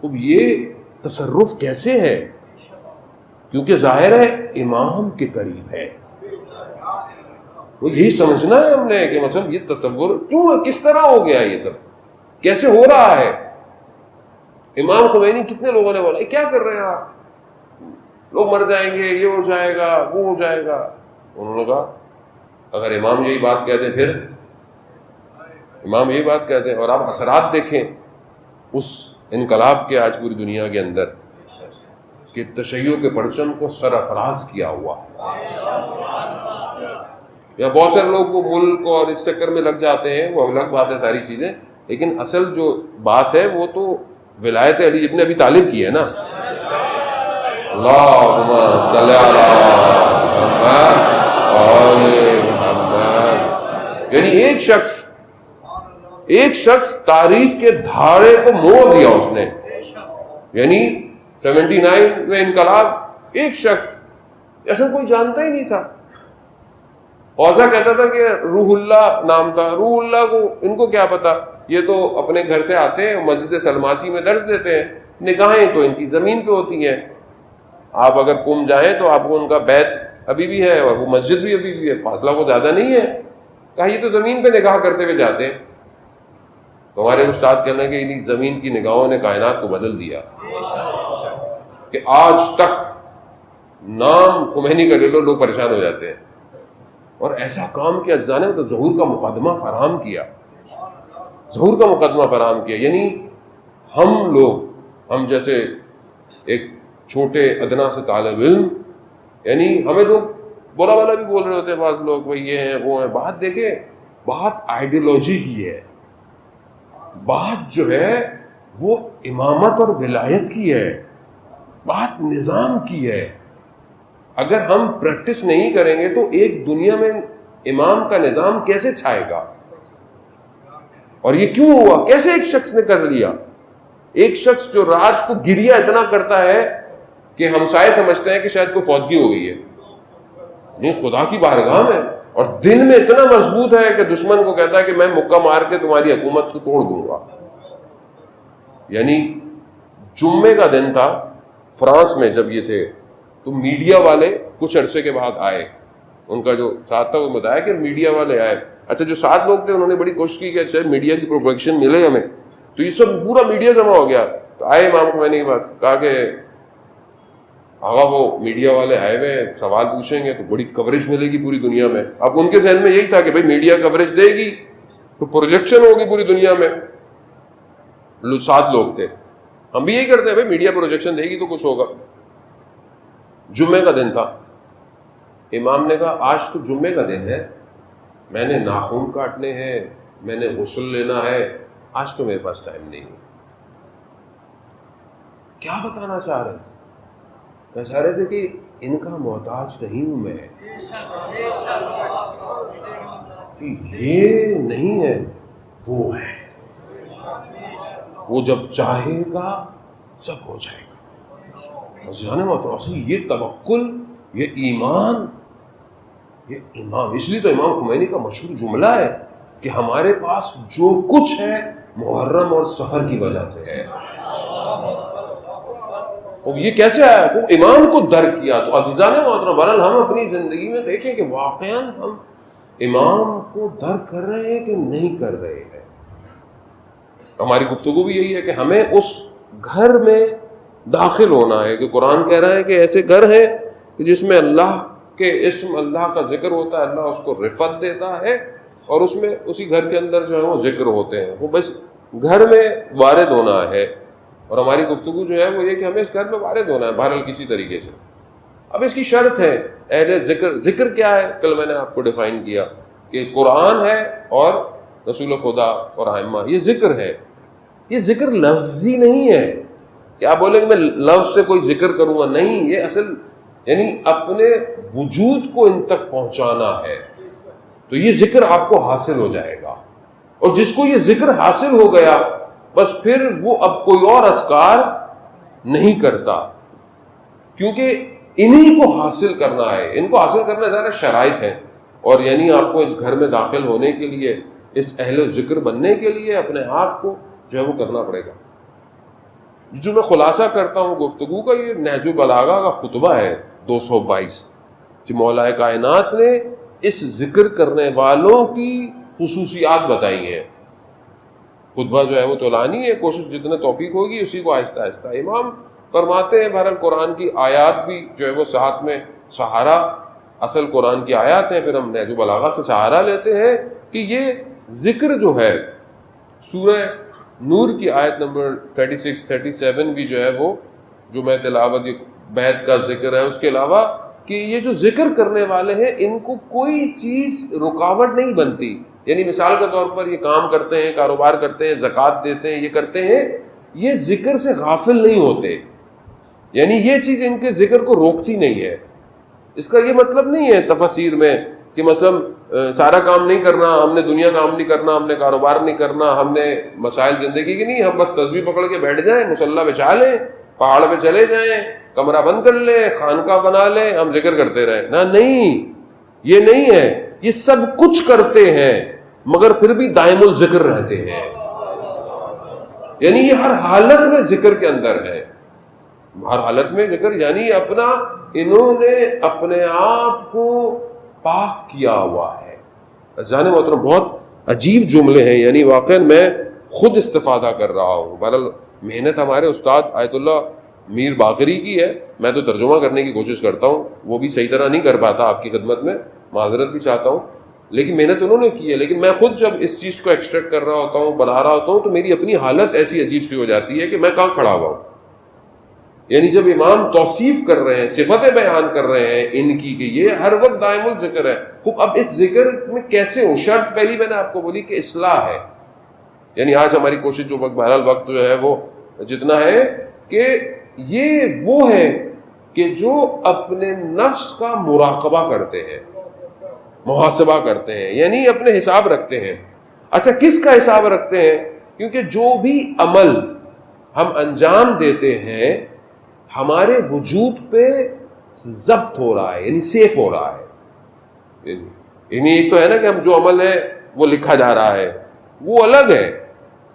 اب یہ تصرف کیسے ہے؟ کیونکہ ظاہر ہے امام کے قریب ہے. وہ یہی سمجھنا ہے ہم نے کہ مثلا یہ تصور کیوں، کس طرح ہو گیا، یہ سب کیسے ہو رہا ہے. امام خمینی کتنے لوگوں نے بولا کیا کر رہے ہیں آپ، لوگ مر جائیں گے، یہ ہو جائے گا، وہ ہو جائے گا. انہوں نے کہا اگر امام یہی بات کہہ دیں پھر امام یہ بات کہتے ہیں. اور آپ اثرات دیکھیں اس انقلاب کے آج پوری دنیا کے اندر کہ تشیع کے پرچم کو سرافراز کیا ہوا. یا بہت سارے لوگ وہ ملک اور اس چکر میں لگ جاتے ہیں، وہ الگ بات ہے ساری چیزیں، لیکن اصل جو بات ہے وہ تو ولایت علی ابن ابی طالب کی ہے نا. اللہم صلی علی محمد آل محمد. یعنی ایک شخص تاریخ کے دھارے کو موڑ دیا اس نے. یعنی 79 میں انقلاب، ایک شخص، ایسا کوئی جانتا ہی نہیں تھا. اوزا کہتا تھا کہ روح اللہ نام تھا. روح اللہ کو ان کو کیا پتا، یہ تو اپنے گھر سے آتے ہیں، مسجد سلماسی میں درس دیتے ہیں، نگاہیں تو ان کی زمین پہ ہوتی ہیں. آپ اگر قم جائیں تو آپ کو ان کا بیت ابھی بھی ہے اور وہ مسجد بھی ابھی بھی ہے، فاصلہ کو زیادہ نہیں ہے. کہا یہ تو زمین پہ نگاہ کرتے ہوئے جاتے ہیں. تو ہمارے استاد کہنا کہ انہیں زمین کی نگاہوں نے کائنات کو بدل دیا کہ آج تک نام خمینی کا لے لو لوگ پریشان ہو جاتے ہیں. اور ایسا کام کیا اجزا نے تو ظہور کا مقدمہ فراہم کیا، ظہور کا مقدمہ فراہم کیا. یعنی ہم جیسے ایک چھوٹے ادنا سے طالب علم، یعنی ہمیں لوگ برا والا بھی بول رہے ہوتے ہیں بعض لوگ، بھائی یہ ہیں وہ ہیں. بات دیکھیں، بات آئیڈیالوجی کی ہے، بات جو ہے وہ امامت اور ولایت کی ہے، بات نظام کی ہے. اگر ہم پریکٹس نہیں کریں گے تو ایک دنیا میں امام کا نظام کیسے چھائے گا؟ اور یہ کیوں ہوا؟ کیسے ایک شخص نے کر لیا؟ ایک شخص جو رات کو گریہ اتنا کرتا ہے کہ ہمسائے سمجھتے ہیں کہ شاید کوئی فوتگی ہو گئی ہے، نہیں خدا کی بارگاہ میں، اور دل میں اتنا مضبوط ہے کہ دشمن کو کہتا ہے کہ میں مکہ مار کے تمہاری حکومت کو توڑ دوں گا. یعنی جمعے کا دن تھا فرانس میں جب یہ تھے، تو میڈیا والے کچھ عرصے کے بعد آئے. ان کا جو ساتھ تھا وہ بتایا کہ میڈیا والے آئے. اچھا جو 7 لوگ تھے انہوں نے بڑی کوشش کی کہ اچھا میڈیا کی پروٹیکشن ملے ہمیں، تو یہ سب پورا میڈیا جمع ہو گیا. تو آئے امام خمینی کے پاس، کہا کہ آغا وہ میڈیا والے آئے ہوئے سوال پوچھیں گے تو بڑی کوریج ملے گی پوری دنیا میں. اب ان کے ذہن میں یہی تھا کہ بھائی میڈیا کوریج دے گی تو پروجیکشن ہوگی پوری دنیا میں. 7 لوگ تھے، ہم بھی یہی کرتے ہیں، بھائی میڈیا پروجیکشن دے گی تو کچھ ہوگا. جمعے کا دن تھا. امام نے کہا آج تو جمعے کا دن ہے، میں نے ناخن کاٹنے ہیں، میں نے غسل لینا ہے، آج تو میرے پاس ٹائم نہیں ہے. کیا بتانا چاہ رہے تھے؟ کہنا چاہ رہے تھے کہ ان کا محتاج نہیں ہوں میں، یہ نہیں ہے وہ ہے، وہ جب چاہے گا سب ہو جائے گا. یہ توکل، یہ ایمان، یہ امام. اس لیے تو امام خمینی کا مشہور جملہ ہے کہ ہمارے پاس جو کچھ ہے محرم اور سفر کی وجہ سے ہے. یہ کیسے آیا؟ وہ امام کو درک کیا. تو عزیزان محترم، بہرحال ہم اپنی زندگی میں دیکھیں کہ واقعاً ہم امام کو درک کر رہے ہیں کہ نہیں کر رہے ہیں. ہماری گفتگو بھی یہی ہے کہ ہمیں اس گھر میں داخل ہونا ہے کہ قرآن کہہ رہا ہے کہ ایسے گھر ہیں کہ جس میں اللہ کے اسم، اللہ کا ذکر ہوتا ہے، اللہ اس کو رفت دیتا ہے، اور اس میں اسی گھر کے اندر جو ہے وہ ذکر ہوتے ہیں. وہ بس گھر میں وارد ہونا ہے. اور ہماری گفتگو جو ہے وہ یہ کہ ہمیں اس گھر میں وارد ہونا ہے بہرحال کسی طریقے سے. اب اس کی شرط ہے اہل ذکر. ذکر کیا ہے؟ کل میں نے آپ کو ڈیفائن کیا کہ قرآن ہے اور رسول خدا اور ائمہ، یہ ذکر ہے. یہ ذکر لفظی نہیں ہے کہ آپ بولیں کہ میں لفظ سے کوئی ذکر کروں گا، نہیں. یہ اصل یعنی اپنے وجود کو ان تک پہنچانا ہے، تو یہ ذکر آپ کو حاصل ہو جائے گا. اور جس کو یہ ذکر حاصل ہو گیا بس پھر وہ اب کوئی اور اذکار نہیں کرتا، کیونکہ انہی کو حاصل کرنا ہے. ان کو حاصل کرنا زیادہ شرائط ہیں، اور یعنی آپ کو اس گھر میں داخل ہونے کے لیے، اس اہل ذکر بننے کے لیے اپنے آپ کو جو ہے وہ کرنا پڑے گا. جو میں خلاصہ کرتا ہوں گفتگو کا، یہ نہج البلاغہ کا خطبہ ہے 222 جو مولا کائنات نے اس ذکر کرنے والوں کی خصوصیات بتائی ہیں. خطبہ جو ہے وہ طولانی ہے، کوشش جتنے توفیق ہوگی اسی کو آہستہ آہستہ. امام فرماتے ہیں بہرحال قرآن کی آیات بھی جو ہے وہ ساتھ میں سہارا، اصل قرآن کی آیات ہیں، پھر ہم نہج البلاغہ سے سہارا لیتے ہیں کہ یہ ذکر جو ہے سورہ نور کی آیت نمبر 36 37 بھی جو ہے وہ جو میں تلاوت بیت کا ذکر ہے، اس کے علاوہ کہ یہ جو ذکر کرنے والے ہیں ان کو کوئی چیز رکاوٹ نہیں بنتی. یعنی مثال کے طور پر یہ کام کرتے ہیں، کاروبار کرتے ہیں، زکوٰۃ دیتے ہیں، یہ کرتے ہیں، یہ ذکر سے غافل نہیں ہوتے. یعنی یہ چیز ان کے ذکر کو روکتی نہیں ہے. اس کا یہ مطلب نہیں ہے تفسیر میں کہ مثلا سارا کام نہیں کرنا، ہم نے دنیا کام نہیں کرنا، ہم نے کاروبار نہیں کرنا، ہم نے مسائل زندگی کی نہیں، ہم بس تسبیح پکڑ کے بیٹھ جائیں، مصلی بچھا لیں، پہاڑ پہ چلے جائیں، کمرہ بند کر لیں، خانقاہ بنا لیں، ہم ذکر کرتے رہیں. نہ، نہیں، یہ نہیں ہے. یہ سب کچھ کرتے ہیں مگر پھر بھی دائم الذکر رہتے ہیں. یعنی یہ ہر حالت میں ذکر کے اندر ہے، ہر حالت میں ذکر. یعنی انہوں نے اپنے آپ کو پاک کیا ہوا ہے. جان محترم بہت عجیب جملے ہیں، یعنی واقعا میں خود استفادہ کر رہا ہوں. بہرحال محنت ہمارے استاد آیت اللہ میر باقری کی ہے، میں تو ترجمہ کرنے کی کوشش کرتا ہوں، وہ بھی صحیح طرح نہیں کر پاتا، آپ کی خدمت میں معذرت بھی چاہتا ہوں، لیکن محنت انہوں نے کی ہے. لیکن میں خود جب اس چیز کو ایکسٹریکٹ کر رہا ہوتا ہوں، بنا رہا ہوتا ہوں، تو میری اپنی حالت ایسی عجیب سی ہو جاتی ہے کہ میں کہاں کھڑا ہوا ہوں. یعنی جب امام توصیف کر رہے ہیں، صفتیں بیان کر رہے ہیں ان کی کہ یہ ہر وقت دائم الذکر ہے. خوب اب اس ذکر میں کیسے ہو؟ شرط پہلی میں نے آپ کو بولی کہ اصلاح ہے. یعنی آج ہماری کوشش جو بہرحال وقت جو ہے وہ جتنا ہے کہ یہ وہ ہے کہ جو اپنے نفس کا مراقبہ کرتے ہیں، محاسبہ کرتے ہیں، یعنی اپنے حساب رکھتے ہیں. اچھا، کس کا حساب رکھتے ہیں؟ کیونکہ جو بھی عمل ہم انجام دیتے ہیں ہمارے وجود پہ ضبط ہو رہا ہے، یعنی سیف ہو رہا ہے. یعنی ایک تو ہے نا کہ ہم جو عمل ہے وہ لکھا جا رہا ہے، وہ الگ ہے،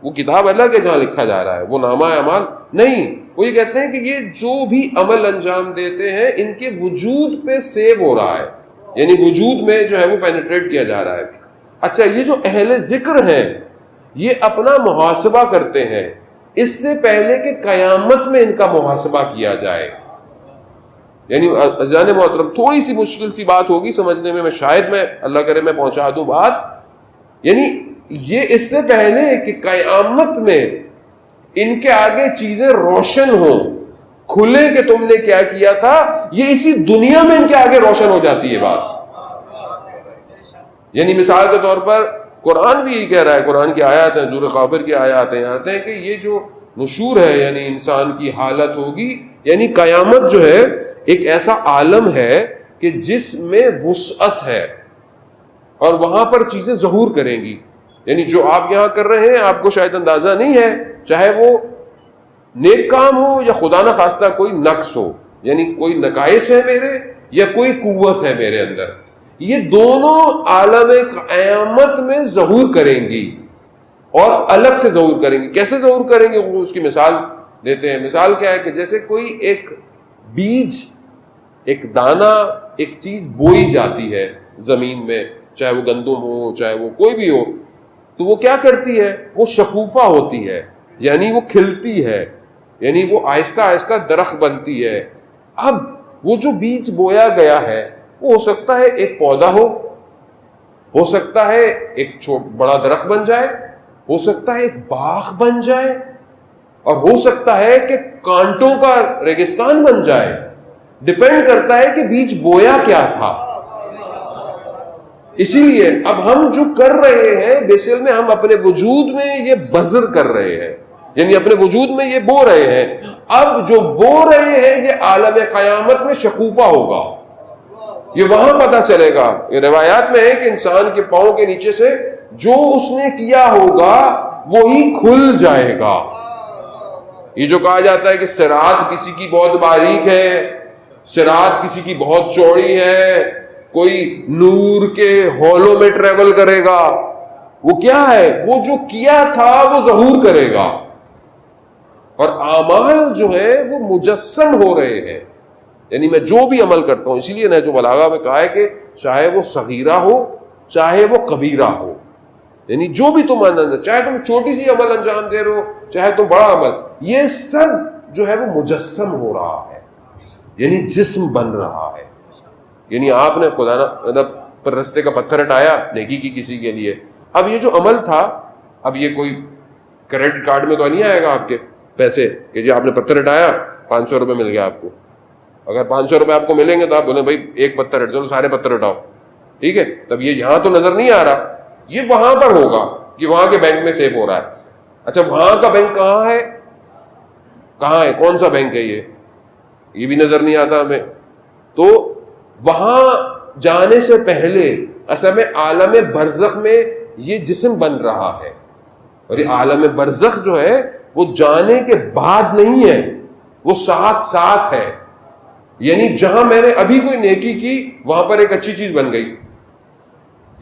وہ کتاب الگ ہے جہاں لکھا جا رہا ہے، وہ نامہ اعمال نہیں. وہ یہ کہتے ہیں کہ یہ جو بھی عمل انجام دیتے ہیں ان کے وجود پہ سیو ہو رہا ہے، یعنی وجود میں جو ہے وہ پینیٹریٹ کیا جا رہا ہے. اچھا، یہ جو اہل ذکر ہیں یہ اپنا محاسبہ کرتے ہیں اس سے پہلے کہ قیامت میں ان کا محاسبہ کیا جائے. یعنی عزیزان محترم تھوڑی سی مشکل سی بات ہوگی سمجھنے میں شاید میں اللہ کرے میں پہنچا دوں بات. یعنی یہ اس سے پہلے کہ قیامت میں ان کے آگے چیزیں روشن ہوں، کھلے کہ تم نے کیا کیا تھا، یہ اسی دنیا میں ان کے آگے روشن ہو جاتی ہے بات. یعنی مثال کے طور پر قرآن بھی یہی کہہ رہا ہے، قرآن کی آیات ہیں، سورہ غافر کی آیات ہیں، آتے ہیں کہ یہ جو نشور ہے یعنی انسان کی حالت ہوگی، یعنی قیامت جو ہے ایک ایسا عالم ہے کہ جس میں وسعت ہے اور وہاں پر چیزیں ظہور کریں گی. یعنی جو آپ یہاں کر رہے ہیں آپ کو شاید اندازہ نہیں ہے، چاہے وہ نیک کام ہو یا خدا نہ خواستہ کوئی نقص ہو، یعنی کوئی نقائص ہے میرے یا کوئی قوت ہے میرے اندر، یہ دونوں عالم قیامت میں ظہور کریں گی اور الگ سے ظہور کریں گی. کیسے ظہور کریں گے؟ اس کی مثال دیتے ہیں. مثال کیا ہے کہ جیسے کوئی ایک بیج، ایک دانہ، ایک چیز بوئی جاتی ہے زمین میں، چاہے وہ گندم ہو چاہے وہ کوئی بھی ہو، تو وہ کیا کرتی ہے؟ وہ شکوفہ ہوتی ہے، یعنی وہ کھلتی ہے، یعنی وہ آہستہ آہستہ درخت بنتی ہے. اب وہ جو بیج بویا گیا ہے وہ ہو سکتا ہے ایک پودا ہو سکتا ہے ایک بڑا درخت بن جائے، ہو سکتا ہے ایک باغ بن جائے، اور ہو سکتا ہے کہ کانٹوں کا ریگستان بن جائے. ڈپینڈ کرتا ہے کہ بیج بویا کیا تھا. اسی لیے اب ہم جو کر رہے ہیں بیسل میں ہم اپنے وجود میں یہ بذر کر رہے ہیں، یعنی اپنے وجود میں یہ بو رہے ہیں. اب جو بو رہے ہیں یہ عالم قیامت میں شکوفہ ہوگا، یہ وہاں پتہ چلے گا. یہ روایات میں ہے کہ انسان کے پاؤں کے نیچے سے جو اس نے کیا ہوگا وہی کھل جائے گا. یہ جو کہا جاتا ہے کہ صراط کسی کی بہت باریک ہے، صراط کسی کی بہت چوڑی ہے، کوئی نور کے ہولوں میں ٹریول کرے گا، وہ کیا ہے؟ وہ جو کیا تھا وہ ظہور کرے گا، اور اعمال جو ہے وہ مجسم ہو رہے ہیں. یعنی میں جو بھی عمل کرتا ہوں، اسی لیے نہج البلاغہ میں کہا ہے کہ چاہے وہ صغیرہ ہو چاہے وہ کبیرہ ہو، یعنی جو بھی تم چاہے تم چھوٹی سی عمل انجام دے رہے ہو چاہے تم بڑا عمل، یہ سب جو ہے وہ مجسم ہو رہا ہے، یعنی جسم بن رہا ہے. یعنی آپ نے خدا پر رستے کا پتھر ہٹایا نیکی کی کسی کے لیے، اب یہ جو عمل تھا، اب یہ کوئی کریڈٹ کارڈ میں تو نہیں آئے گا آپ کے پیسے کہ جی آپ نے پتھر ہٹایا 500 روپے مل گیا آپ کو. اگر 500 روپے آپ کو ملیں گے تو آپ بولیں بھائی ایک پتھر ہٹ، چلو سارے پتھر ہٹاؤ، ٹھیک ہے. تب یہ یہاں تو نظر نہیں آ رہا، یہ وہاں پر ہوگا، یہ وہاں کے بینک میں سیف ہو رہا ہے. اچھا وہاں کا بینک کہاں ہے، کہاں ہے، کون سا بینک ہے، یہ بھی نظر نہیں آتا ہمیں. تو وہاں جانے سے پہلے اصل میں عالم برزخ میں یہ جسم بن رہا ہے، اور یہ عالم برزخ جو ہے وہ جانے کے بعد نہیں ہے، وہ ساتھ ساتھ ہے. یعنی جہاں میں نے ابھی کوئی نیکی کی وہاں پر ایک اچھی چیز بن گئی.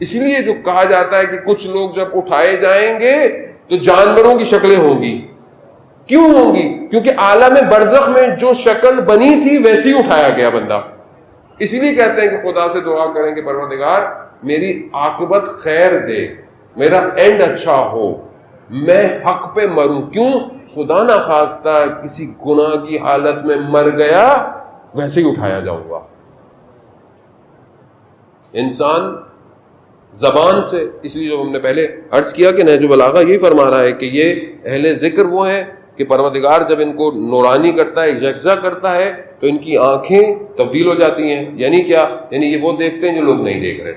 اس لیے جو کہا جاتا ہے کہ کچھ لوگ جب اٹھائے جائیں گے تو جانوروں کی شکلیں ہوں گی. کیوں ہوں گی؟ کیونکہ عالم برزخ میں جو شکل بنی تھی ویسی اٹھایا گیا بندہ. اسی لیے کہتے ہیں کہ خدا سے دعا کریں کہ پروردگار میری عاقبت خیر دے، میرا اینڈ اچھا ہو، میں حق پہ مروں. کیوں؟ خدا نہ خواستہ کسی گناہ کی حالت میں مر گیا ویسے ہی اٹھایا جاؤں گا. انسان زبان سے، اس لیے جو ہم نے پہلے عرض کیا کہ نہج البلاغہ یہی فرما رہا ہے کہ یہ اہل ذکر وہ ہیں کہ پروردگار جب ان کو نورانی کرتا ہے، یکجا کرتا ہے، تو ان کی آنکھیں تبدیل ہو جاتی ہیں. یعنی کیا؟ یعنی یہ وہ دیکھتے ہیں جو لوگ نہیں دیکھ رہے.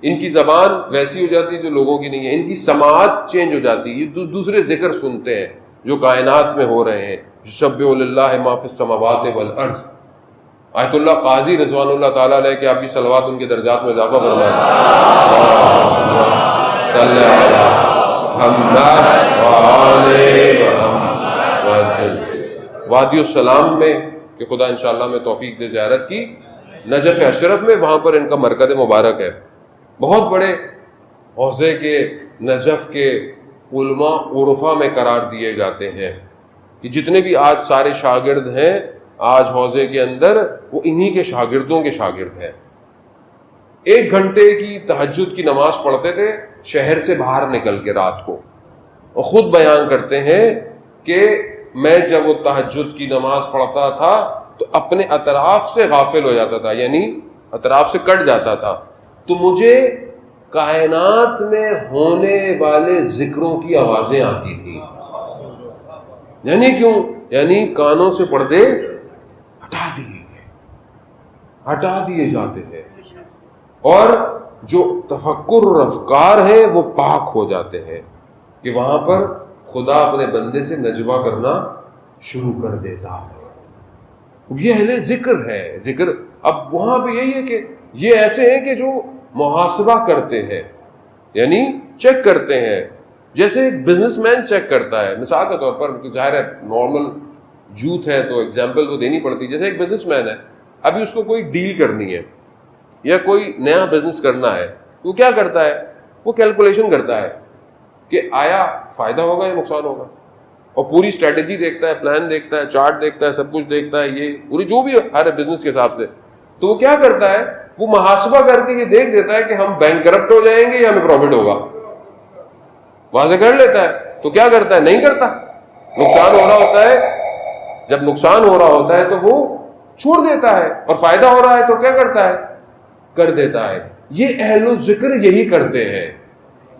ان کی زبان ویسی ہو جاتی ہے جو لوگوں کی نہیں ہے. ان کی سماعت چینج ہو جاتی ہے، یہ دوسرے ذکر سنتے ہیں جو کائنات میں ہو رہے ہیں. یسبح للہ ما فی السماوات والارض. آیت اللہ قاضی رضوان اللہ تعالیٰ علیہ کہ آپ بھی صلوات ان کے درجات میں اضافہ فرمائیں. صلی علی محمد وآلہ محمد. وادی السلام میں کہ خدا انشاءاللہ میں توفیق دے زیارت کی، نجف اشرف میں، وہاں پر ان کا مرکز مبارک ہے. بہت بڑے حوزے کے نجف کے علماء عرفا میں قرار دیے جاتے ہیں کہ جتنے بھی آج سارے شاگرد ہیں آج حوزے کے اندر وہ انہی کے شاگردوں کے شاگرد ہیں. 1 گھنٹے کی تہجد کی نماز پڑھتے تھے شہر سے باہر نکل کے رات کو، اور خود بیان کرتے ہیں کہ میں جب وہ تہجد کی نماز پڑھتا تھا تو اپنے اطراف سے غافل ہو جاتا تھا، یعنی اطراف سے کٹ جاتا تھا، تو مجھے کائنات میں ہونے والے ذکروں کی آوازیں آتی تھی. یعنی کیوں؟ یعنی کانوں سے پردے ہٹا دیے جاتے ہیں، اور جو تفکر اور افکار ہیں وہ پاک ہو جاتے ہیں کہ وہاں پر خدا اپنے بندے سے نجوہ کرنا شروع کر دیتا ہے. یہ اہل ذکر ہے. ذکر اب وہاں پہ یہی ہے کہ یہ ایسے ہیں کہ جو محاسبہ کرتے ہیں، یعنی چیک کرتے ہیں، جیسے ایک بزنس مین چیک کرتا ہے. مثال کے طور پر ظاہر ہے نارمل یوتھ ہے تو ایگزامپل تو دینی پڑتی. جیسے ایک بزنس مین ہے، ابھی اس کو کوئی ڈیل کرنی ہے یا کوئی نیا بزنس کرنا ہے، وہ کیا کرتا ہے؟ وہ کیلکولیشن کرتا ہے کہ آیا فائدہ ہوگا یا نقصان ہوگا، اور پوری اسٹریٹجی دیکھتا ہے، پلان دیکھتا ہے، چارٹ دیکھتا ہے، سب کچھ دیکھتا ہے، یہ پوری جو بھی ہر بزنس کے حساب سے. تو وہ کیا کرتا ہے؟ وہ محاسبہ کر کے یہ دیکھ دیتا ہے کہ ہم بینک کرپٹ ہو جائیں گے یا ہمیں پروفٹ ہوگا. واضح کر لیتا ہے. تو کیا کرتا ہے؟ نہیں کرتا. نقصان ہو رہا ہوتا ہے، جب نقصان ہو رہا ہوتا ہے تو وہ چھوڑ دیتا ہے، اور فائدہ ہو رہا ہے تو کیا کرتا ہے؟ کر دیتا ہے. یہ اہل الذکر یہی کرتے ہیں.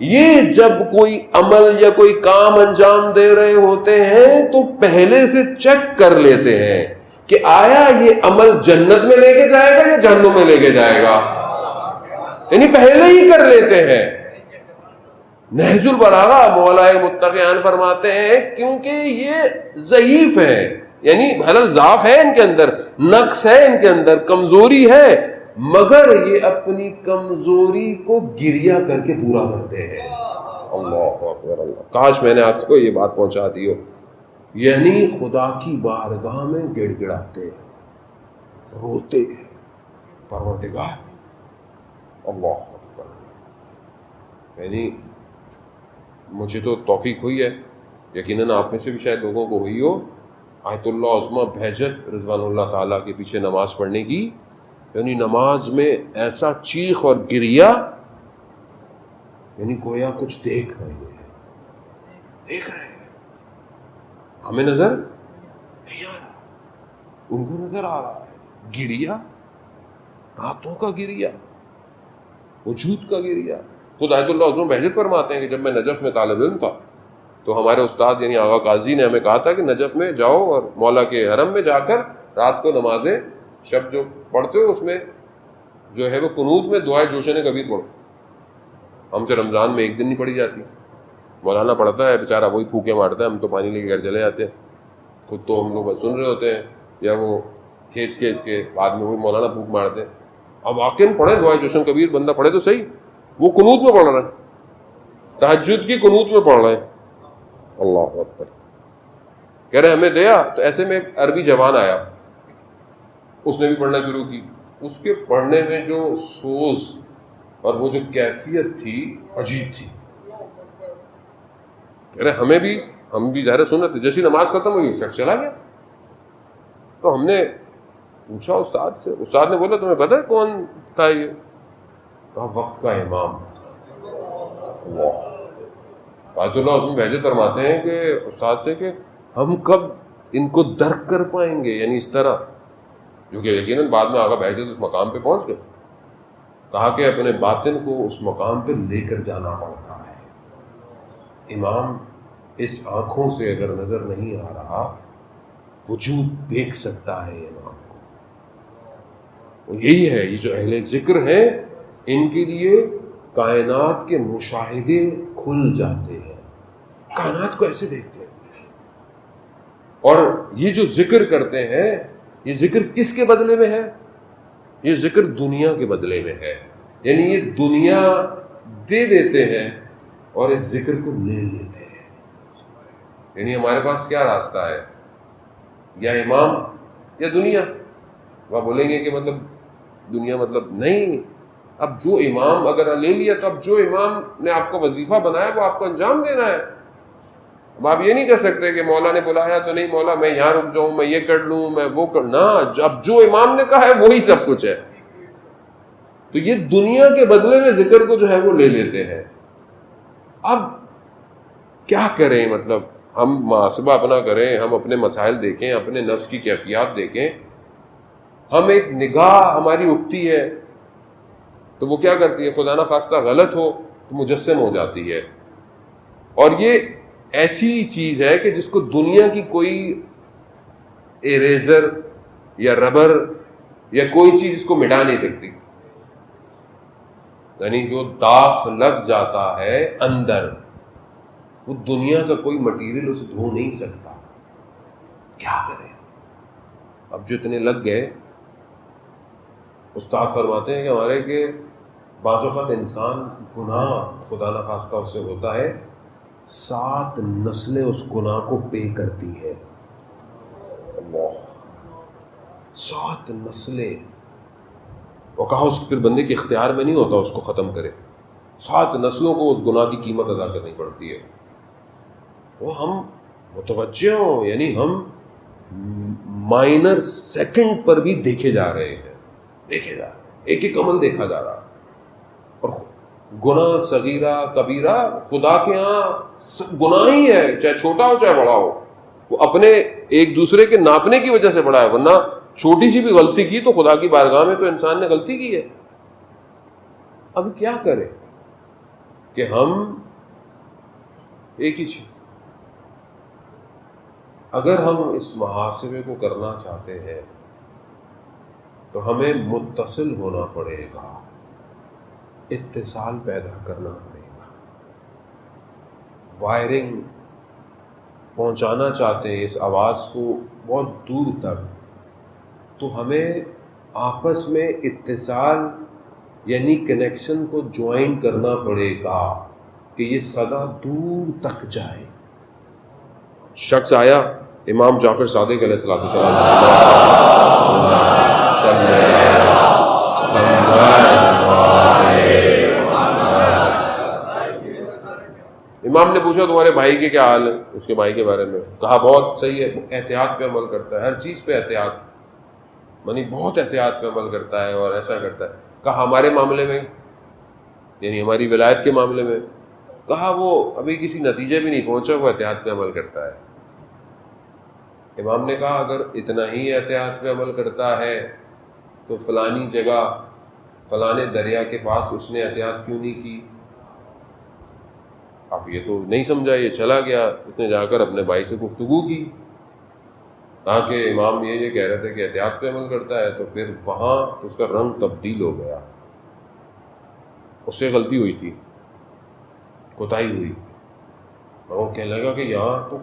یہ جب کوئی عمل یا کوئی کام انجام دے رہے ہوتے ہیں تو پہلے سے چیک کر لیتے ہیں کہ آیا یہ عمل جنت میں لے کے جائے گا یا جہنم میں لے کے جائے گا، یعنی پہلے ہی کر لیتے ہیں. نہج البلاغہ مولا متقیان فرماتے ہیں کیونکہ یہ ضعیف ہے، یعنی حلل ضعف ہے ان کے اندر، نقص ہے ان کے اندر، کمزوری ہے، مگر یہ اپنی کمزوری کو گریہ کر کے پورا کرتے ہیں. اللہ اکبر اللہ. کاش میں نے آپ کو یہ بات پہنچا دی ہو. یعنی خدا کی بارگاہ میں گڑ گڑاتے ہیں، روتے ہیں، پروردگار اللہ اکبر. یعنی مجھے تو توفیق ہوئی ہے، یقیناً آپ میں سے بھی شاید لوگوں کو ہوئی ہو، آیت اللہ عظمہ بہجت رضوان اللہ تعالیٰ کے پیچھے نماز پڑھنے کی. یعنی نماز میں ایسا چیخ اور گریہ، یعنی گویا کچھ دیکھ رہے ہیں. ہمیں نظر نہیں آ رہا، ان کو نظر آ رہا ہے. گریہ، راتوں کا گریہ، وجود کا گریہ. خود آیت اللہ عظم بہجت فرماتے ہیں کہ جب میں نجف میں طالب علم تھا تو ہمارے استاد یعنی آغا قاضی نے ہمیں کہا تھا کہ نجف میں جاؤ اور مولا کے حرم میں جا کر رات کو نمازیں شب جو پڑھتے ہو اس میں جو ہے وہ قنوت میں دعائے جوشن کبیر پڑھو. ہم سے رمضان میں ایک دن نہیں پڑھی جاتی. مولانا پڑھتا ہے بیچارہ, وہی پھوکے مارتا ہے, ہم تو پانی لے کے گھر چلے جاتے ہیں. خود تو ہم لوگ بس سن رہے ہوتے ہیں یا وہ کھینچ کے بعد میں وہی مولانا پھونک مارتے ہیں. اب واقعی پڑھے دعائے جوشن کبیر, بندہ پڑھے تو صحیح. وہ قنوت میں پڑھ رہا ہے, تہجد کی قنوت میں پڑھ رہے ہیں. اللہ اکبر. کہہ رہے ہمیں دیا. تو ایسے میں ایک عربی جوان آیا, اس نے بھی پڑھنا شروع کی. اس کے پڑھنے میں جو سوز اور وہ جو کیفیت تھی عجیب تھی. کہہ رہے ہم بھی ظاہر سن رہے تھے. جیسی نماز ختم ہوئی شخص چلا گیا. تو ہم نے پوچھا استاد سے, استاد نے بولا تمہیں پتہ ہے کون تھا یہ؟ کہا وقت کا امام. اللہ. آیت اللہ عظم بہجت فرماتے ہیں کہ استاد سے کہ ہم کب ان کو درک کر پائیں گے, یعنی اس طرح, جو کہ یقیناً بعد میں آقا بہجت اس مقام پہ پہنچ گئے. کہا کہ اپنے باطن کو اس مقام پہ لے کر جانا پڑتا ہے. امام اس آنکھوں سے اگر نظر نہیں آ رہا, وجود دیکھ سکتا ہے امام کو. یہی ہے, یہ جو اہل ذکر ہیں ان کے لیے کائنات کے مشاہدے کھل جاتے ہیں, کائنات کو ایسے دیکھتے ہیں. اور یہ جو ذکر کرتے ہیں, یہ ذکر کس کے بدلے میں ہے؟ یہ ذکر دنیا کے بدلے میں ہے. یعنی یہ دنیا دے دیتے ہیں اور اس ذکر کو لے لیتے ہیں. یعنی ہمارے پاس کیا راستہ ہے, یا امام یا دنیا. وہ بولیں گے کہ مطلب دنیا مطلب نہیں. اب جو امام اگر لے لیا تو اب جو امام نے آپ کو وظیفہ بنایا وہ آپ کو انجام دینا ہے. اب آپ یہ نہیں کہہ سکتے کہ مولا نے بلایا تو نہیں مولا میں یہاں رک جاؤں, میں یہ کر لوں, میں وہ کر نہ. اب جو امام نے کہا ہے وہی سب کچھ ہے. تو یہ دنیا کے بدلے میں ذکر کو جو ہے وہ لے لیتے ہیں. اب کیا کریں, مطلب ہم محاسبہ اپنا کریں, ہم اپنے مسائل دیکھیں, اپنے نفس کی کیفیات دیکھیں. ہم ایک نگاہ ہماری اٹھتی ہے تو وہ کیا کرتی ہے, خدا نہ خواستہ غلط ہو تو مجسم ہو جاتی ہے. اور یہ ایسی چیز ہے کہ جس کو دنیا کی کوئی اریزر یا ربر یا کوئی چیز اس کو مٹا نہیں سکتی. یعنی جو داغ لگ جاتا ہے اندر, وہ دنیا کا کوئی مٹیریل اسے دھو نہیں سکتا. کیا کریں. اب جو اتنے لگ گئے, استاد فرماتے ہیں کہ ہمارے کہ بعض اوقات انسان گناہ خدا نخواستہ اس سے ہوتا ہے, 7 نسلیں اس گناہ کو پے کرتی ہے. اللہ, 7 نسلیں. اور کہا اس پھر بندے کے اختیار میں نہیں ہوتا اس کو ختم کرے. 7 نسلوں کو اس گناہ کی قیمت ادا کرنی پڑتی ہے. وہ ہم متوجہ ہوں, یعنی ہم مائنر سیکنڈ پر بھی دیکھے جا رہے ہیں, ایک ایک عمل دیکھا جا رہا. اور گناہ صغیرہ کبیرہ خدا کے ہاں گناہ ہی ہے, چاہے چھوٹا ہو چاہے بڑا ہو. وہ اپنے ایک دوسرے کے ناپنے کی وجہ سے بڑا ہے, ورنہ چھوٹی سی بھی غلطی کی تو خدا کی بارگاہ میں تو انسان نے غلطی کی ہے. اب کیا کریں کہ ہم ایک ہی چیز, اگر ہم اس محاسبے کو کرنا چاہتے ہیں تو ہمیں متصل ہونا پڑے گا, اتصال پیدا کرنا پڑے گا. وائرنگ پہنچانا چاہتے ہیں اس آواز کو بہت دور تک, تو ہمیں آپس میں اتصال یعنی کنیکشن کو جوائن کرنا پڑے گا کہ یہ صدا دور تک جائے. شخص آیا, امام جعفر صادق علیہ السلام, امام نے پوچھا تمہارے بھائی کے کیا حال ہے, اس کے بھائی کے بارے میں. کہا بہت صحیح ہے, احتیاط پہ عمل کرتا ہے, ہر چیز پہ احتیاط, یعنی بہت احتیاط پہ عمل کرتا ہے اور ایسا کرتا ہے. کہا ہمارے معاملے میں, یعنی ہماری ولایت کے معاملے میں. کہا وہ ابھی کسی نتیجے بھی نہیں پہنچا, وہ احتیاط پہ عمل کرتا ہے. امام نے کہا اگر اتنا ہی احتیاط پہ عمل کرتا ہے تو فلانی جگہ فلانے دریا کے پاس اس نے احتیاط کیوں نہیں کی, اب یہ تو نہیں سمجھا، یہ چلا گیا، اس نے جا کر اپنے بھائی سے گفتگو کی، کہا کہ امام یہ کہہ رہے تھے کہ احتیاط پہ عمل کرتا ہے، تو پھر وہاں اس کا رنگ تبدیل ہو گیا، اس سے غلطی ہوئی تھی، کوتاہی ہوئی، اور کہنے لگا کہ یہاں تو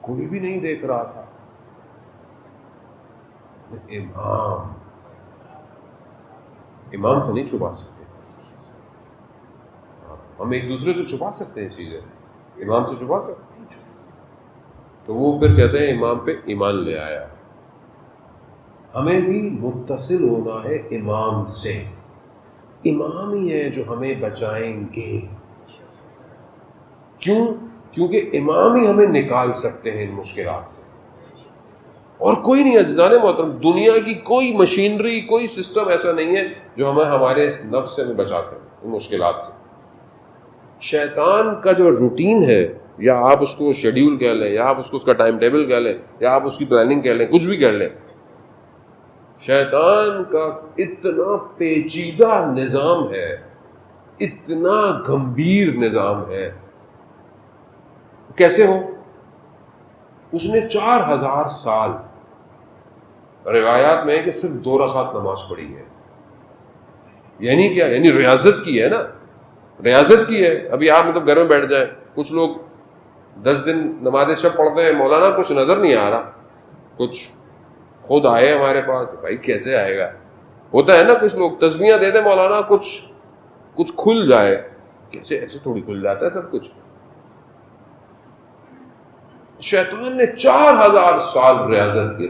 کوئی بھی نہیں دیکھ رہا تھا۔ امام سے نہیں چھپا سکتے، ہم ایک دوسرے سے چھپا سکتے ہیں چیزیں، امام سے چھپا سکتے ہیں؟ تو وہ پھر کہتے ہیں امام پہ ایمان لے آیا۔ ہمیں بھی متصل ہونا ہے امام سے، امام ہی ہے جو ہمیں بچائیں گے۔ کیوں؟ کیونکہ امام ہی ہمیں نکال سکتے ہیں ان مشکلات سے، اور کوئی نہیں۔ عزیزان محترم، دنیا کی کوئی مشینری، کوئی سسٹم ایسا نہیں ہے جو ہمیں ہمارے نفس سے بچا سکے ان مشکلات سے۔ شیطان کا جو روٹین ہے، یا آپ اس کو شیڈیول کہہ لیں، یا آپ اس کو اس کا ٹائم ٹیبل کہہ لیں، یا آپ اس کی پلاننگ کہہ لیں، کچھ بھی کہہ لیں، شیطان کا اتنا پیچیدہ نظام ہے، اتنا گمبھیر نظام ہے۔ کیسے ہو؟ اس نے 4000 سال، روایات میں ہے کہ صرف 2 رکعت نماز پڑھی ہے۔ یعنی کیا؟ یعنی ریاضت کی ہے نا، ریاضت کی ہے۔ ابھی آپ مطلب گھر میں بیٹھ جائیں، کچھ لوگ 10 دن نماز شب پڑھتے ہیں، مولانا کچھ نظر نہیں آ رہا، کچھ خود آئے ہمارے پاس، بھائی کیسے آئے گا؟ ہوتا ہے نا، کچھ لوگ تسبیحاں دے دیں مولانا، کچھ کھل جائے، کیسے؟ ایسے تھوڑی کھل جاتا ہے سب کچھ۔ شیطان نے 4000 سال ریاضت کی۔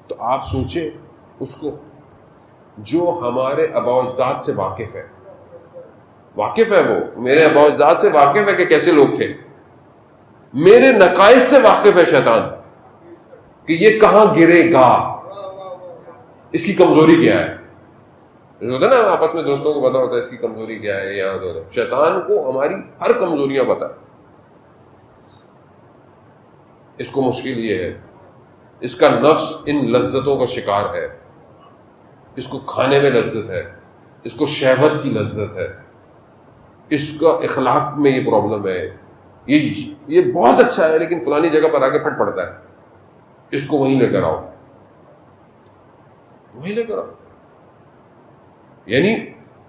تو آپ سوچیں اس کو جو ہمارے آباء و اجداد سے واقف ہے، وہ میرے آباء و اجداد سے واقف ہے کہ کیسے لوگ تھے، میرے نقائص سے واقف ہے شیطان کہ یہ کہاں گرے گا، اس کی کمزوری کیا ہے۔ ہوتا ہے نا آپس میں دوستوں کو پتا ہوتا ہے اس کی کمزوری کیا ہے، یہاں تو شیطان کو ہماری ہر کمزوریاں پتا ہے۔ اس کو مشکل یہ ہے، اس کا نفس ان لذتوں کا شکار ہے، اس کو کھانے میں لذت ہے، اس کو شہوت کی لذت ہے، اس کا اخلاق میں یہ پرابلم ہے، یہ بہت اچھا ہے لیکن فلانی جگہ پر آ کے پھٹ پڑتا ہے، اس کو وہیں لے کر آؤ، وہیں لے کر آؤ۔ یعنی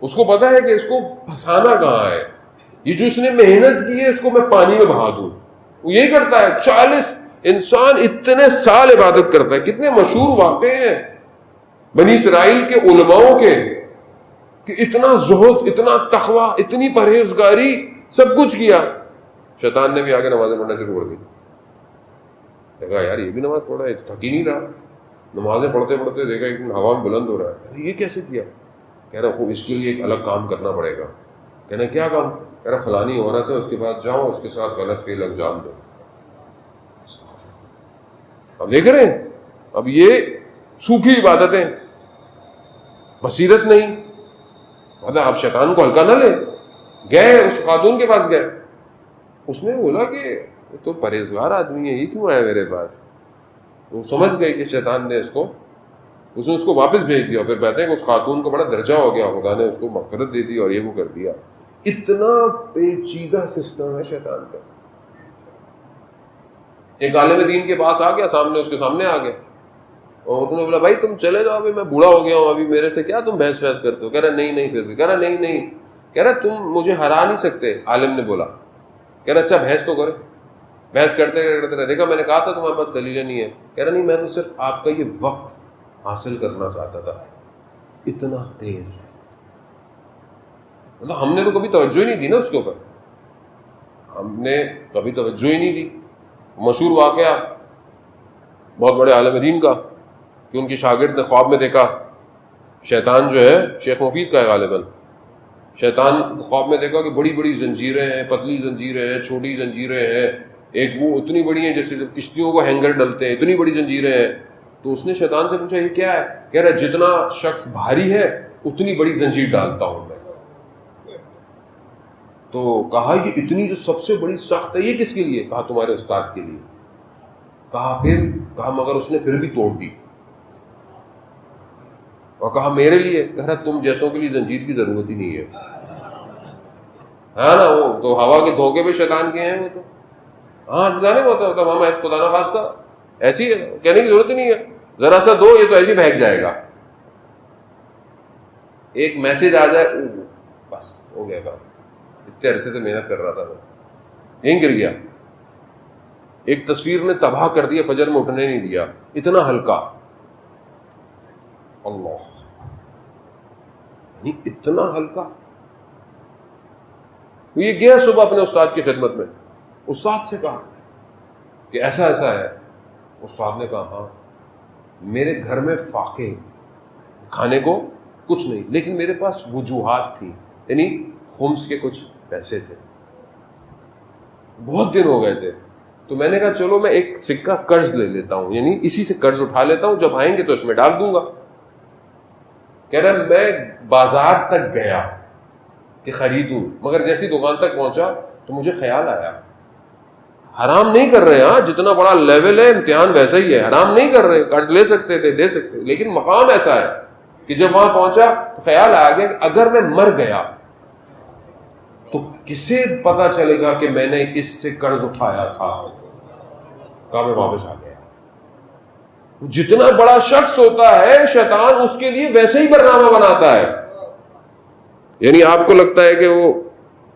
اس کو پتا ہے کہ اس کو پھنسانا کہاں ہے، یہ جو اس نے محنت کی ہے اس کو میں پانی میں بہا دوں، وہ یہی کرتا ہے۔ 40 انسان اتنے سال عبادت کرتا ہے، کتنے مشہور واقعے ہیں بنی اسرائیل کے علماؤں کے کہ اتنا زہد، اتنا تقوی، اتنی پرہیزگاری، سب کچھ کیا، شیطان نے بھی آگے نمازیں پڑھنا شروع کر دی۔ دیکھا یار یہ بھی نماز پڑھ رہا ہے، تھک ہی نہیں رہا، نمازیں پڑھتے پڑھتے دیکھا ایک ہوا میں بلند ہو رہا ہے، یہ کیسے کیا؟ کہہ رہا خوب اس کے لیے ایک الگ کام کرنا پڑے گا۔ کہنا کیا کام؟ کہہ رہا فلانی عورت ہے، اس کے بعد جاؤ اس کے ساتھ غلط فعل انجام دو۔ اب دیکھ رہے ہیں، اب یہ سوکھی عبادتیں، بصیرت نہیں۔ مطلب آپ شیطان کو ہلکا نہ لیں۔ گئے اس خاتون کے پاس، گئے، اس نے بولا کہ تو پرہیزگار آدمی ہے، یہ کیوں آیا میرے پاس؟ وہ سمجھ گئے کہ شیطان نے اس نے اس کو واپس بھیج دیا۔ پھر کہتے ہیں کہ اس خاتون کو بڑا درجہ ہو گیا، خدا نے اس کو مغفرت دے دی اور یہ وہ کر دیا۔ اتنا پیچیدہ سسٹم ہے شیطان کا۔ ایک عالم دین کے پاس آ گیا، اس کے سامنے آ گیا، اور اس نے بولا بھائی تم چلے جاؤ، ابھی میں بوڑھا ہو گیا ہوں، ابھی میرے سے کیا تم بحث کرتے ہو؟ کہہ رہا نہیں، پھر بھی کہہ رہا نہیں، کہہ رہا تم مجھے ہرا نہیں سکتے۔ عالم نے بولا، کہہ رہا اچھا بحث تو کرے۔ بحث کرتے رہے، دیکھا میں نے کہا تھا تمہارے پاس دلیلیں نہیں ہے۔ کہہ رہا نہیں، میں تو صرف آپ کا یہ وقت حاصل کرنا چاہتا تھا۔ اتنا تیز ہے، مطلب ہم نے تو کبھی توجہ ہی نہیں دی نا اس کے اوپر، ہم نے کبھی توجہ ہی نہیں دی۔ مشہور واقعہ بہت بڑے عالم دین کا کہ ان کی شاگرد نے خواب میں دیکھا، شیطان جو ہے شیخ مفید کا ہے غالباً، شیطان خواب میں دیکھا کہ بڑی بڑی زنجیریں ہیں، پتلی زنجیریں ہیں، چھوٹی زنجیریں ہیں، ایک وہ اتنی بڑی ہیں جیسے کشتیوں کو ہینگر ڈلتے ہیں، اتنی بڑی زنجیریں ہیں۔ تو اس نے شیطان سے پوچھا یہ کیا ہے؟ کہہ رہا جتنا شخص بھاری ہے اتنی بڑی زنجیر ڈالتا ہوں میں۔ تو کہا یہ اتنی جو سب سے بڑی سخت ہے یہ کس کے لیے؟ کہا تمہارے استاد کے لیے۔ کہا مگر اس نے پھر بھی توڑ دی، اور کہا میرے لیے؟ کہہ رہا تم جیسوں کے لیے زنجیر کی ضرورت ہی نہیں ہے۔ ہاں نا، وہ تو ہوا کے دھوکے پہ شیطان کے ہیں وہ تو. ہاں جانے ہوتا ماما ایسا خدا نہ خواستہ ایسی ہے، کہنے کی ضرورت ہی نہیں ہے، ذرا سا دو یہ تو ایسے بہک جائے گا. ایک میسج آ جائے بس ہو گیا کام. اتنے عرصے سے محنت کر رہا تھا میں، یہیں گر گیا. ایک تصویر نے تباہ کر دیا، فجر میں اٹھنے نہیں دیا، اتنا ہلکا. اللہ، اتنا ہلکا. یہ گیا صبح اپنے استاد کی خدمت میں، استاد سے کہا کہ ایسا ایسا ہے. استاد نے کہا ہاں میرے گھر میں فاقے کھانے کو کچھ نہیں، لیکن میرے پاس وجوہات تھی، یعنی خمس کے کچھ پیسے تھے، بہت دن ہو گئے تھے. تو میں نے کہا چلو میں ایک سکہ قرض لے لیتا ہوں، یعنی اسی سے قرض اٹھا لیتا ہوں، جب آئیں گے تو اس میں ڈال دوں گا. کہہ رہا میں بازار تک گیا کہ خریدوں، مگر جیسی دکان تک پہنچا تو مجھے خیال آیا حرام نہیں کر رہے، ہاں جتنا بڑا لیول ہے امتحان ویسا ہی ہے، حرام نہیں کر رہے، قرض لے سکتے تھے دے سکتے، لیکن مقام ایسا ہے کہ جب وہاں پہنچا تو خیال آ گیا کہ اگر میں مر گیا تو کسے پتا چلے گا کہ میں نے اس سے قرض اٹھایا تھا. کہا میں واپس آ گیا. جتنا بڑا شخص ہوتا ہے شیطان اس کے لیے ویسے ہی برنامہ بناتا ہے. یعنی آپ کو لگتا ہے کہ وہ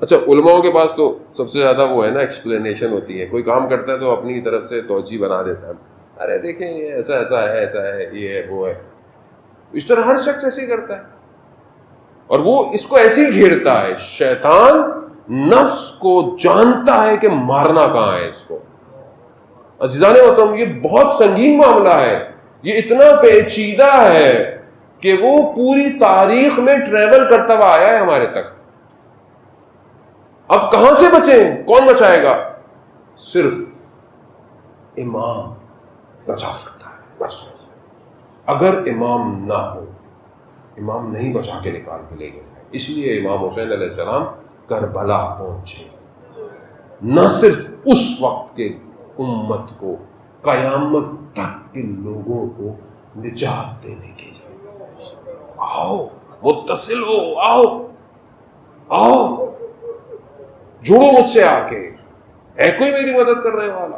اچھا علماؤں کے پاس تو سب سے زیادہ وہ ہے نا ایکسپلینیشن ہوتی ہے، کوئی کام کرتا ہے تو اپنی طرف سے توجہ بنا دیتا ہے، ارے دیکھیں یہ ایسا ایسا ہے، ایسا ہے، یہ ہے وہ ہے. اس طرح ہر شخص ایسے ہی کرتا ہے اور وہ اس کو ایسے ہی گھیرتا ہے. شیطان نفس کو جانتا ہے کہ مارنا کہاں ہے اس کو. عزیزان محترم یہ بہت سنگین معاملہ ہے، یہ اتنا پیچیدہ ہے کہ وہ پوری تاریخ میں ٹریول کرتا ہوا آیا ہے ہمارے تک. اب کہاں سے بچیں؟ کون بچائے گا؟ صرف امام بچا سکتا ہے بس. اگر امام نہ ہو، امام نہیں بچا کے نکال کے لے گئے. اس لیے امام حسین علیہ السلام کربلا پہنچے، نہ صرف اس وقت کے امت کو، قیامت تک کے لوگوں کو نجات دینے کے لیے. آؤ متصل ہو، آؤ آؤ جڑو مجھ سے آ کے، ہے کوئی میری مدد کرنے والا؟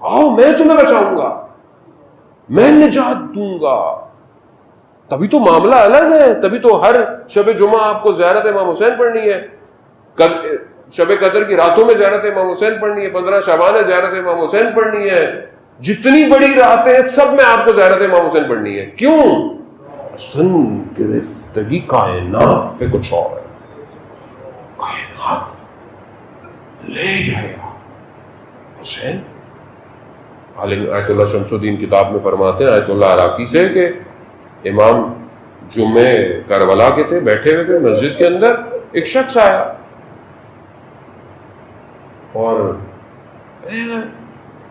آؤ میں تمہیں بچاؤں گا، میں نجات دوں گا. تبھی تو معاملہ الگ ہے، تبھی تو ہر شب جمعہ آپ کو زیارت امام حسین پڑھنی ہے، شب قدر کی راتوں میں زیارت امام حسین پڑھنی ہے، 15 شعبان ہے زیارت امام حسین پڑھنی ہے، جتنی بڑی راتیں ہیں سب میں آپ کو زیارت امام حسین پڑھنی ہے. کیوں؟ سن گرفتگی کائنات پہ کچھ اور ہے. کائنات لے جائے گا حسین. عالم آیت اللہ شمس الدین کتاب میں فرماتے ہیں آیت اللہ عراقی سے کہ امام جمعے کربلا کے تھے، بیٹھے ہوئے تھے مسجد کے اندر، ایک شخص آیا اور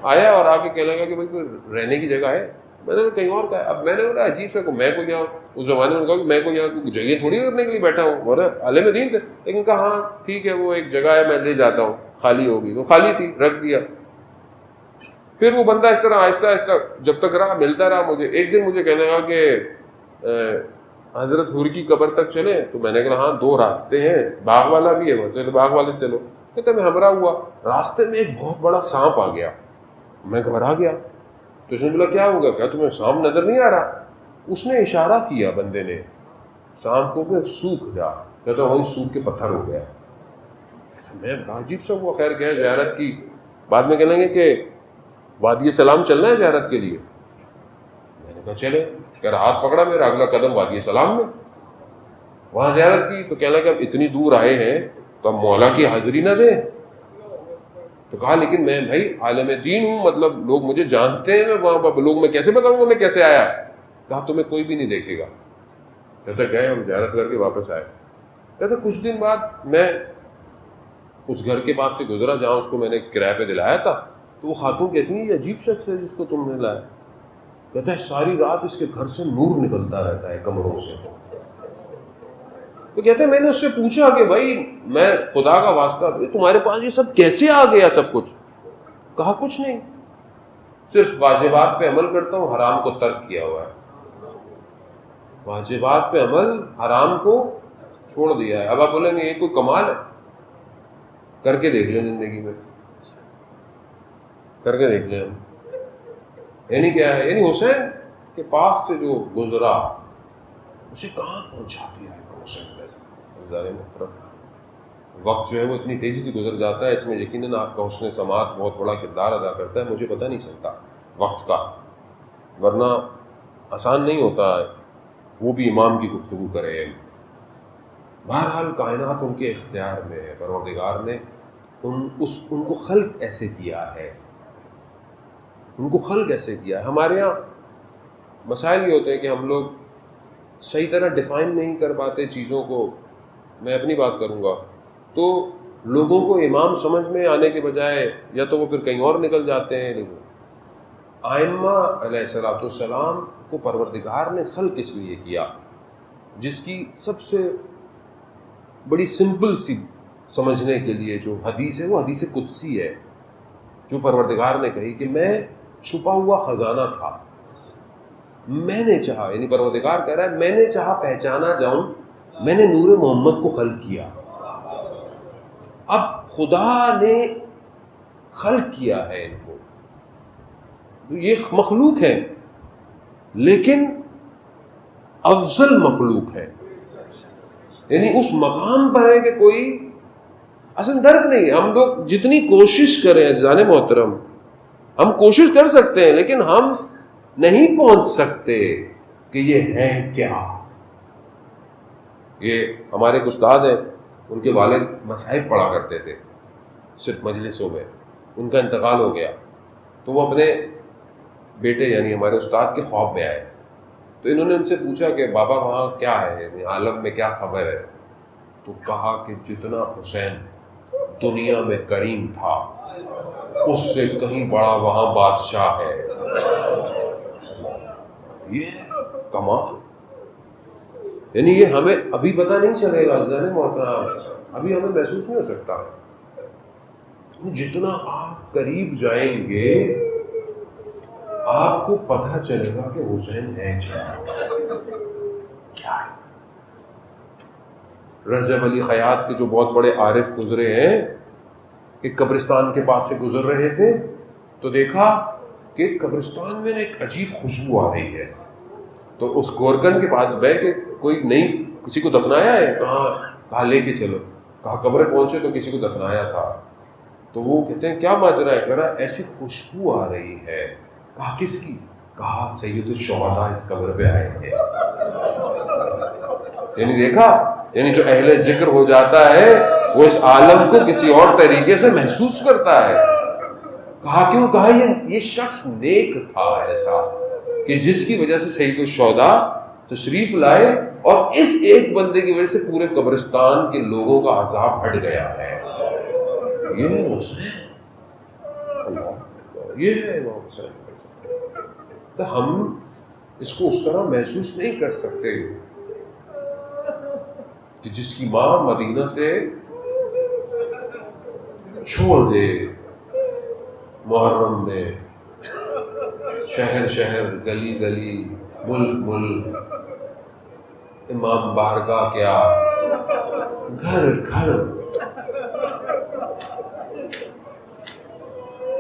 آ کے کہنے لگا کہ بھائی کوئی رہنے کی جگہ ہے؟ میں نے کہیں اور کہا. اب میں نے بولا عجیب سے میں کو یہاں، اس زمانے میں کہا کہ میں کو یہاں کوئی جگہ تھوڑی کرنے کے لیے بیٹھا ہوں، اور عالم دین تھے، لیکن کہا ہاں ٹھیک ہے وہ ایک جگہ ہے میں لے جاتا ہوں، خالی ہوگی. تو خالی تھی، رکھ دیا. پھر وہ بندہ اس طرح آہستہ آہستہ جب تک رہا ملتا رہا مجھے. ایک دن مجھے کہنے لگا کہ حضرت حور کی قبر تک چلیں. تو میں نے کہا ہاں 2 راستے ہیں، باغ والا بھی ہے، وہ چلو باغ والے سے چلو. کہتے میں ہمراہ ہوا، راستے میں ایک بہت بڑا سانپ آ گیا، میں گھبرا گیا. تو اس نے بولا کیا ہوگا؟ کیا تمہیں سانپ نظر نہیں آ رہا؟ اس نے اشارہ کیا بندے نے سانپ کو کہ سوکھ جا. کہتا وہیں سوکھ کے پتھر ہو گیا. میں عجیب سا ہوا. خیر گیا زیارت کی. بعد میں کہنے لگے کہ وادی سلام چلنا ہے زیارت کے لیے. میں نے کہا چلے. کہہ رہا ہاتھ پکڑا میرا، اگلا قدم وادی سلام میں. وہاں زیارت کی تو کہنے لگا اب اتنی دور آئے ہیں تو اب مولا کی حاضری نہ دیں. تو کہا لیکن میں بھائی عالم دین ہوں، مطلب لوگ مجھے جانتے ہیں، میں وہاں پر لوگ میں کیسے بتاؤں گا میں کیسے آیا؟ کہا تمہیں کوئی بھی نہیں دیکھے گا. کہتا گئے ہم زیارت کر کے واپس آئے. کہتا کچھ دن بعد میں اس گھر کے پاس سے گزرا جہاں اس کو میں نے کرائے پہ دلایا تھا. تو وہ خاتون کہتی ہے یہ عجیب شخص ہے جس کو تم نے لایا. کہتا ہے ساری رات اس کے گھر سے نور نکلتا رہتا ہے کمروں سے. تو کہتے ہیں میں نے اس سے پوچھا کہ بھائی میں خدا کا واسطہ تمہارے پاس یہ سب کیسے آ گیا سب کچھ؟ کہا کچھ نہیں، صرف واجبات پہ عمل کرتا ہوں، حرام کو ترک کیا ہوا ہے. واجبات پہ عمل، حرام کو چھوڑ دیا ہے. اب آپ بولیں گے یہ کوئی کمال ہے؟ کر کے دیکھ لیں زندگی میں, کر کے دیکھ لیں. یعنی کیا ہے؟ یعنی حسین کے پاس سے جو گزرا اسے کہاں پہنچا دیا ہے حسین جیسا. محترم, وقت جو ہے وہ اتنی تیزی سے گزر جاتا ہے, اس میں یقیناً آپ کا حسن سماعت بہت بڑا کردار ادا کرتا ہے. مجھے پتہ نہیں چلتا وقت کا, ورنہ آسان نہیں ہوتا ہے وہ بھی امام کی گفتگو کرے. بہرحال کائنات ان کے اختیار میں ہے, پروردگار نے ان کو خلق ایسے کیا ہے, ان کو خلق ایسے کیا ہے. ہمارے ہاں مسائل یہ ہوتے ہیں کہ ہم لوگ صحیح طرح ڈیفائن نہیں کر پاتے چیزوں کو. میں اپنی بات کروں گا تو لوگوں کو امام سمجھ میں آنے کے بجائے یا تو وہ پھر کہیں اور نکل جاتے ہیں. لیکن آئمہ علیہ الصلوۃ والسلام کو پروردگار نے خلق اس لیے کیا, جس کی سب سے بڑی سمپل سی سمجھنے کے لیے جو حدیث ہے وہ حدیث قدسی ہے, جو پروردگار نے کہی کہ میں چھپا ہوا خزانہ تھا, میں نے چاہا, یعنی پروردگار کہہ رہا ہے میں نے چاہا پہچانا جاؤں, میں نے نور محمد کو خلق کیا. اب خدا نے خلق کیا ہے ان کو, یہ مخلوق ہے لیکن افضل مخلوق ہے. یعنی اس مقام پر ہے کہ کوئی اصل درک نہیں ہے. ہم لوگ جتنی کوشش کریں عزیزان محترم, ہم کوشش کر سکتے ہیں لیکن ہم نہیں پہنچ سکتے کہ یہ ہے کیا. یہ ہمارے ایک استاد ہیں, ان کے والد مصاحب پڑھا کرتے تھے صرف مجلسوں میں, ان کا انتقال ہو گیا تو وہ اپنے بیٹے یعنی ہمارے استاد کے خواب میں آئے. تو انہوں نے ان سے پوچھا کہ بابا وہاں کیا ہے, یعنی عالم میں کیا خبر ہے؟ تو کہا کہ جتنا حسین دنیا میں کریم تھا اس سے کہیں بڑا وہاں بادشاہ ہے. یہ کمال, یعنی یہ ہمیں ابھی پتہ نہیں چلے گا عزیزان محترم, ابھی ہمیں محسوس نہیں ہو سکتا. جتنا آپ قریب جائیں گے آپ کو پتہ چلے گا کہ حسین ہے کیا ہے. رجب علی خیاط کے جو بہت بڑے عارف گزرے ہیں, ایک قبرستان کے پاس سے گزر رہے تھے تو دیکھا کہ قبرستان میں ایک عجیب خوشبو آ رہی ہے. تو اس گورکن کے پاس بیٹھ کے کوئی نہیں کسی کو دفنایا ہے, کہاں لے کے چلو, کہا قبر پہنچے تو کسی کو دفنایا تھا. تو وہ کہتے ہیں کیا ماجرا ہے؟ کہہ رہا ایسی خوشبو آ رہی ہے. کہا کس کی؟ کہا سید الشہداء اس قبر پہ آئے ہیں. یعنی دیکھا, یعنی جو اہل ذکر ہو جاتا ہے وہ اس عالم کو کسی اور طریقے سے محسوس کرتا ہے. کہا کیوں؟ کہا یہ شخص نیک تھا ایسا کہ جس کی وجہ سے سید الشہداء تشریف لائے اور اس ایک بندے کی وجہ سے پورے قبرستان کے لوگوں کا عذاب ہٹ گیا ہے. یہ ہے حسین, یہ ہے امام حسین. تو ہم اس کو اس طرح محسوس نہیں کر سکتے کہ جس کی ماں مدینہ سے چھوڑ دے محرم میں, شہر شہر گلی گلی ملک ملک, امام بارگاہ کیا گھر گھر.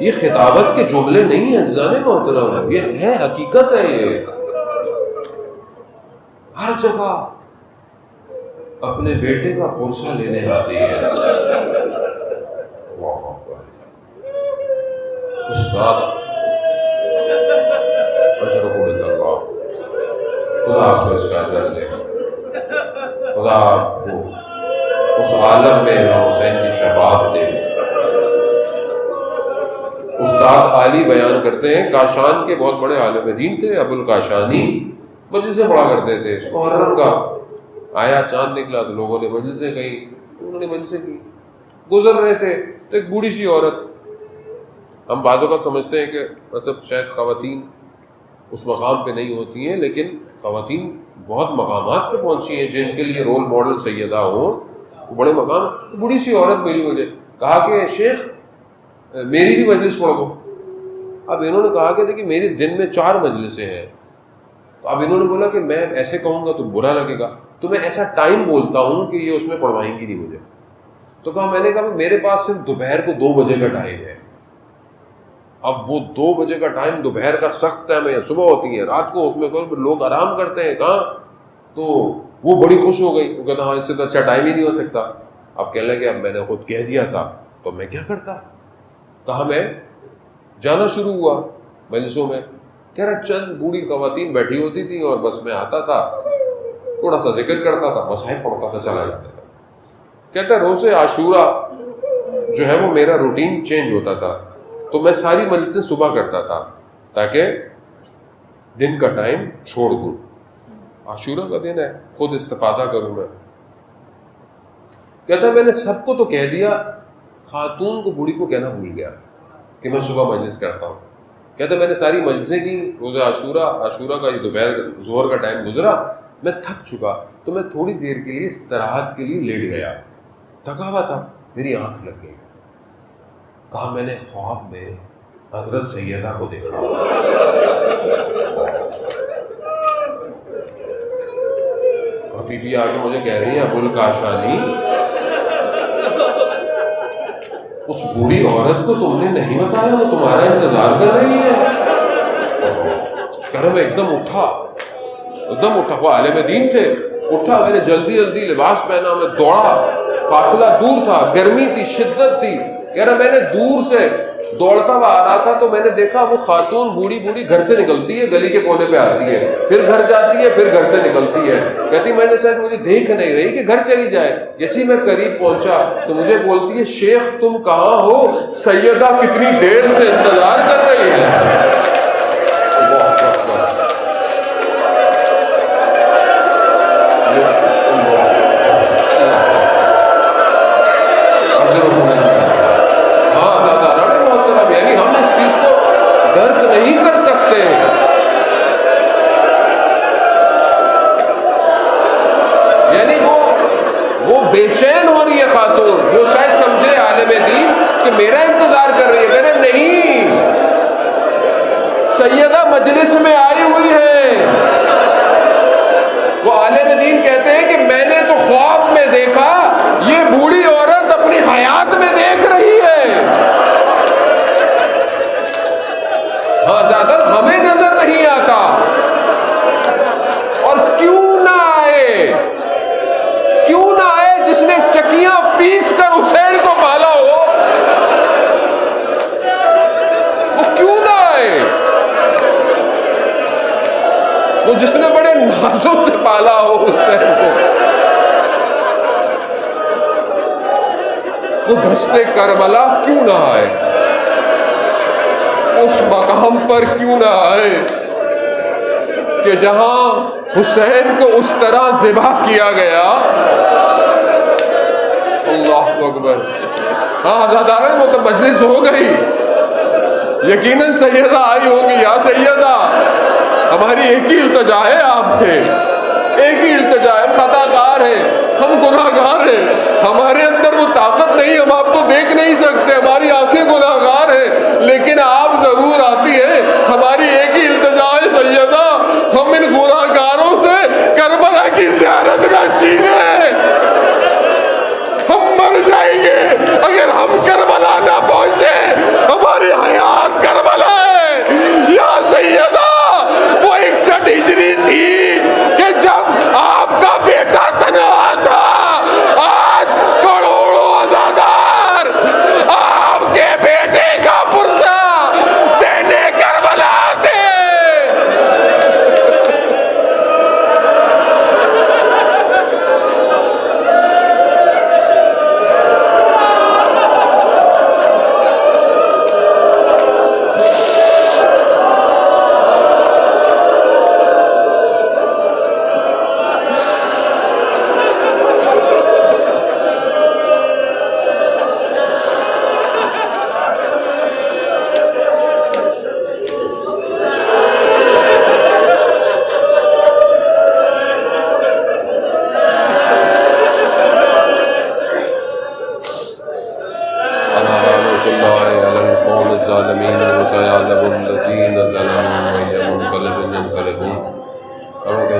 یہ خطابت کے جملے نہیں ہیں عزیزان محترم, یہ ہے حقیقت ہے. یہ ہر جگہ اپنے بیٹے کا پرسہ لینے آتی ہے. استاد اجرکم اللہ, خدا آپ کو اس کا اجر دے, خدا آپ کو اس عالم میں امام حسین کی شفاعت دے. استاد علی بیان کرتے ہیں کاشان کے بہت بڑے عالم دین تھے, ابو الکاشانی, مجلسیں پڑھا کرتے تھے. محرم کا آیا چاند نکلا تو لوگوں نے مجلسیں کہیں, انہوں نے مجلسیں کی. گزر رہے تھے تو ایک بوڑھی سی عورت, ہم بعضوں کا سمجھتے ہیں کہ مطلب شاید خواتین اس مقام پہ نہیں ہوتی ہیں, لیکن خواتین بہت مقامات پہ پہنچی ہیں جن کے لیے رول ماڈل سیدہ ہوں, بڑے مقام. بوڑھی سی عورت ملی مجھے, کہا کہ شیخ میری بھی مجلس پڑھ دو. اب انہوں نے کہا کہ دیکھیے میری دن میں 4 مجلسیں ہیں, تو اب انہوں نے بولا کہ میں ایسے کہوں گا تو برا لگے گا، تو میں ایسا ٹائم بولتا ہوں کہ یہ اس میں پڑھوائیں گی نہیں مجھے. تو کہا میں نے کہا میرے پاس صرف دوپہر کو 2 بجے کا ٹائم ہے. اب وہ 2 بجے کا ٹائم دوپہر کا سخت ٹائم ہے، صبح ہوتی ہے، رات کو اس میں لوگ آرام کرتے ہیں کہاں. تو وہ بڑی خوش ہو گئی، وہ کہتا ہاں اس سے تو اچھا ٹائم ہی نہیں ہو سکتا. اب کہنے لگے اب میں نے خود کہہ دیا تھا تو میں کیا کرتا. کہا میں جانا شروع ہوا مجلسوں میں. کہہ رہا چند بوڑھی خواتین بیٹھی ہوتی تھیں اور بس میں آتا تھا، تھوڑا سا ذکر کرتا تھا، مصاحف پڑھتا تھا، چلا جاتا تھا. کہتا روز عاشورہ جو ہے وہ میرا روٹین چینج ہوتا تھا، تو میں ساری مجلسیں صبح کرتا تھا تاکہ دن کا ٹائم چھوڑ دوں. عاشورہ کا دن ہے، خود استفادہ کروں میں. کہتا میں نے سب کو تو کہہ دیا، خاتون کو بوڑھی کو کہنا بھول گیا کہ میں صبح مجلس کرتا ہوں. کہتا میں نے ساری مجلسیں کی روز عاشورہ کا یہ دوپہر ظہر کا ٹائم گزرا، میں تھک چکا تو میں تھوڑی دیر کے لیے استراحت کے لیے لیٹ گیا. تھکا ہوا تھا، میری آنکھ لگ گئی. کہا میں نے خواب میں حضرت سیدہ کو دیکھا. کافی بھی آگے مجھے کہہ رہی ہیں ابو الکاشانی اس بوڑھی عورت کو تم نے نہیں بتایا، وہ تمہارا انتظار کر رہی ہے. کہہ رہا میں ایک دم اٹھا، وہ عالم دین تھے. اٹھا، میں نے جلدی لباس پہنا، میں دوڑا. فاصلہ دور تھا، گرمی تھی، شدت تھی. کہہ رہا میں نے دور سے دوڑتا ہوا آ رہا تھا تو میں نے دیکھا وہ خاتون بوڑھی گھر سے نکلتی ہے، گلی کے کونے پہ آتی ہے، پھر گھر جاتی ہے، پھر گھر سے نکلتی ہے. کہتی میں نے شاید مجھے دیکھ نہیں رہی کہ گھر چلی جائے. جیسے میں قریب پہنچا تو مجھے بولتی ہے شیخ تم کہاں ہو، سیدہ کتنی دیر سے انتظار کر رہی ہے. نہیں کر سکتے. یعنی وہ بے چین ہو رہی ہے خاتون، وہ شاید سمجھے عالم دین کہ میرا انتظار کر رہی ہے. کہہ رہے نہیں، سیدہ مجلس میں آئی ہوئی ہے. وہ عالم دین کہتے ہیں کہ میں نے تو خواب میں دیکھا، یہ بوڑھی عورت اپنی حیات میں دیکھ رہی ہے. ہاں زیادہ ہمیں نظر نہیں آتا. اور کیوں نہ آئے جس نے چکیاں پیس کر حسین کو پالا ہو، وہ کیوں نہ آئے. وہ جس نے بڑے نازوں سے پالا ہو حسین کو، وہ دستے کربلا کیوں نہ آئے، اس مقام پر کیوں نہ آئے کہ جہاں حسین کو اس طرح ذبح کیا گیا. اللہ اکبر. ہاں آزادارہ وہ تو مجلس ہو گئی، یقیناً سیدہ آئی ہوں گی. یا سیدہ ہماری ایک ہی التجا ہے آپ سے، ایک ہی التجا ہے. ہم خطا کار ہیں، ہم گناہ گار ہیں، ہمارے اندر وہ طاقت نہیں، ہم آپ کو دیکھ نہیں سکتے، ہماری آنکھیں گناہ گار ہیں، لیکن آپ ضرور آتی ہیں. ہماری ایک ہی التجا ہے سیدہ، ہم ان گناہ گاروں سے کربلا کی زیارت نہ چھینیں. ہم مر جائیں گے اگر ہم کربلا نہ پہنچے. ہماری حیات کربلا ہے. یا سیدہ وہ 61 ہجری تھی کہ جب آپ کا بیٹا تنہا تھا. آج کروڑوں عزادار آپ کے بیٹے کا پرزہ دینے کربلا آتے.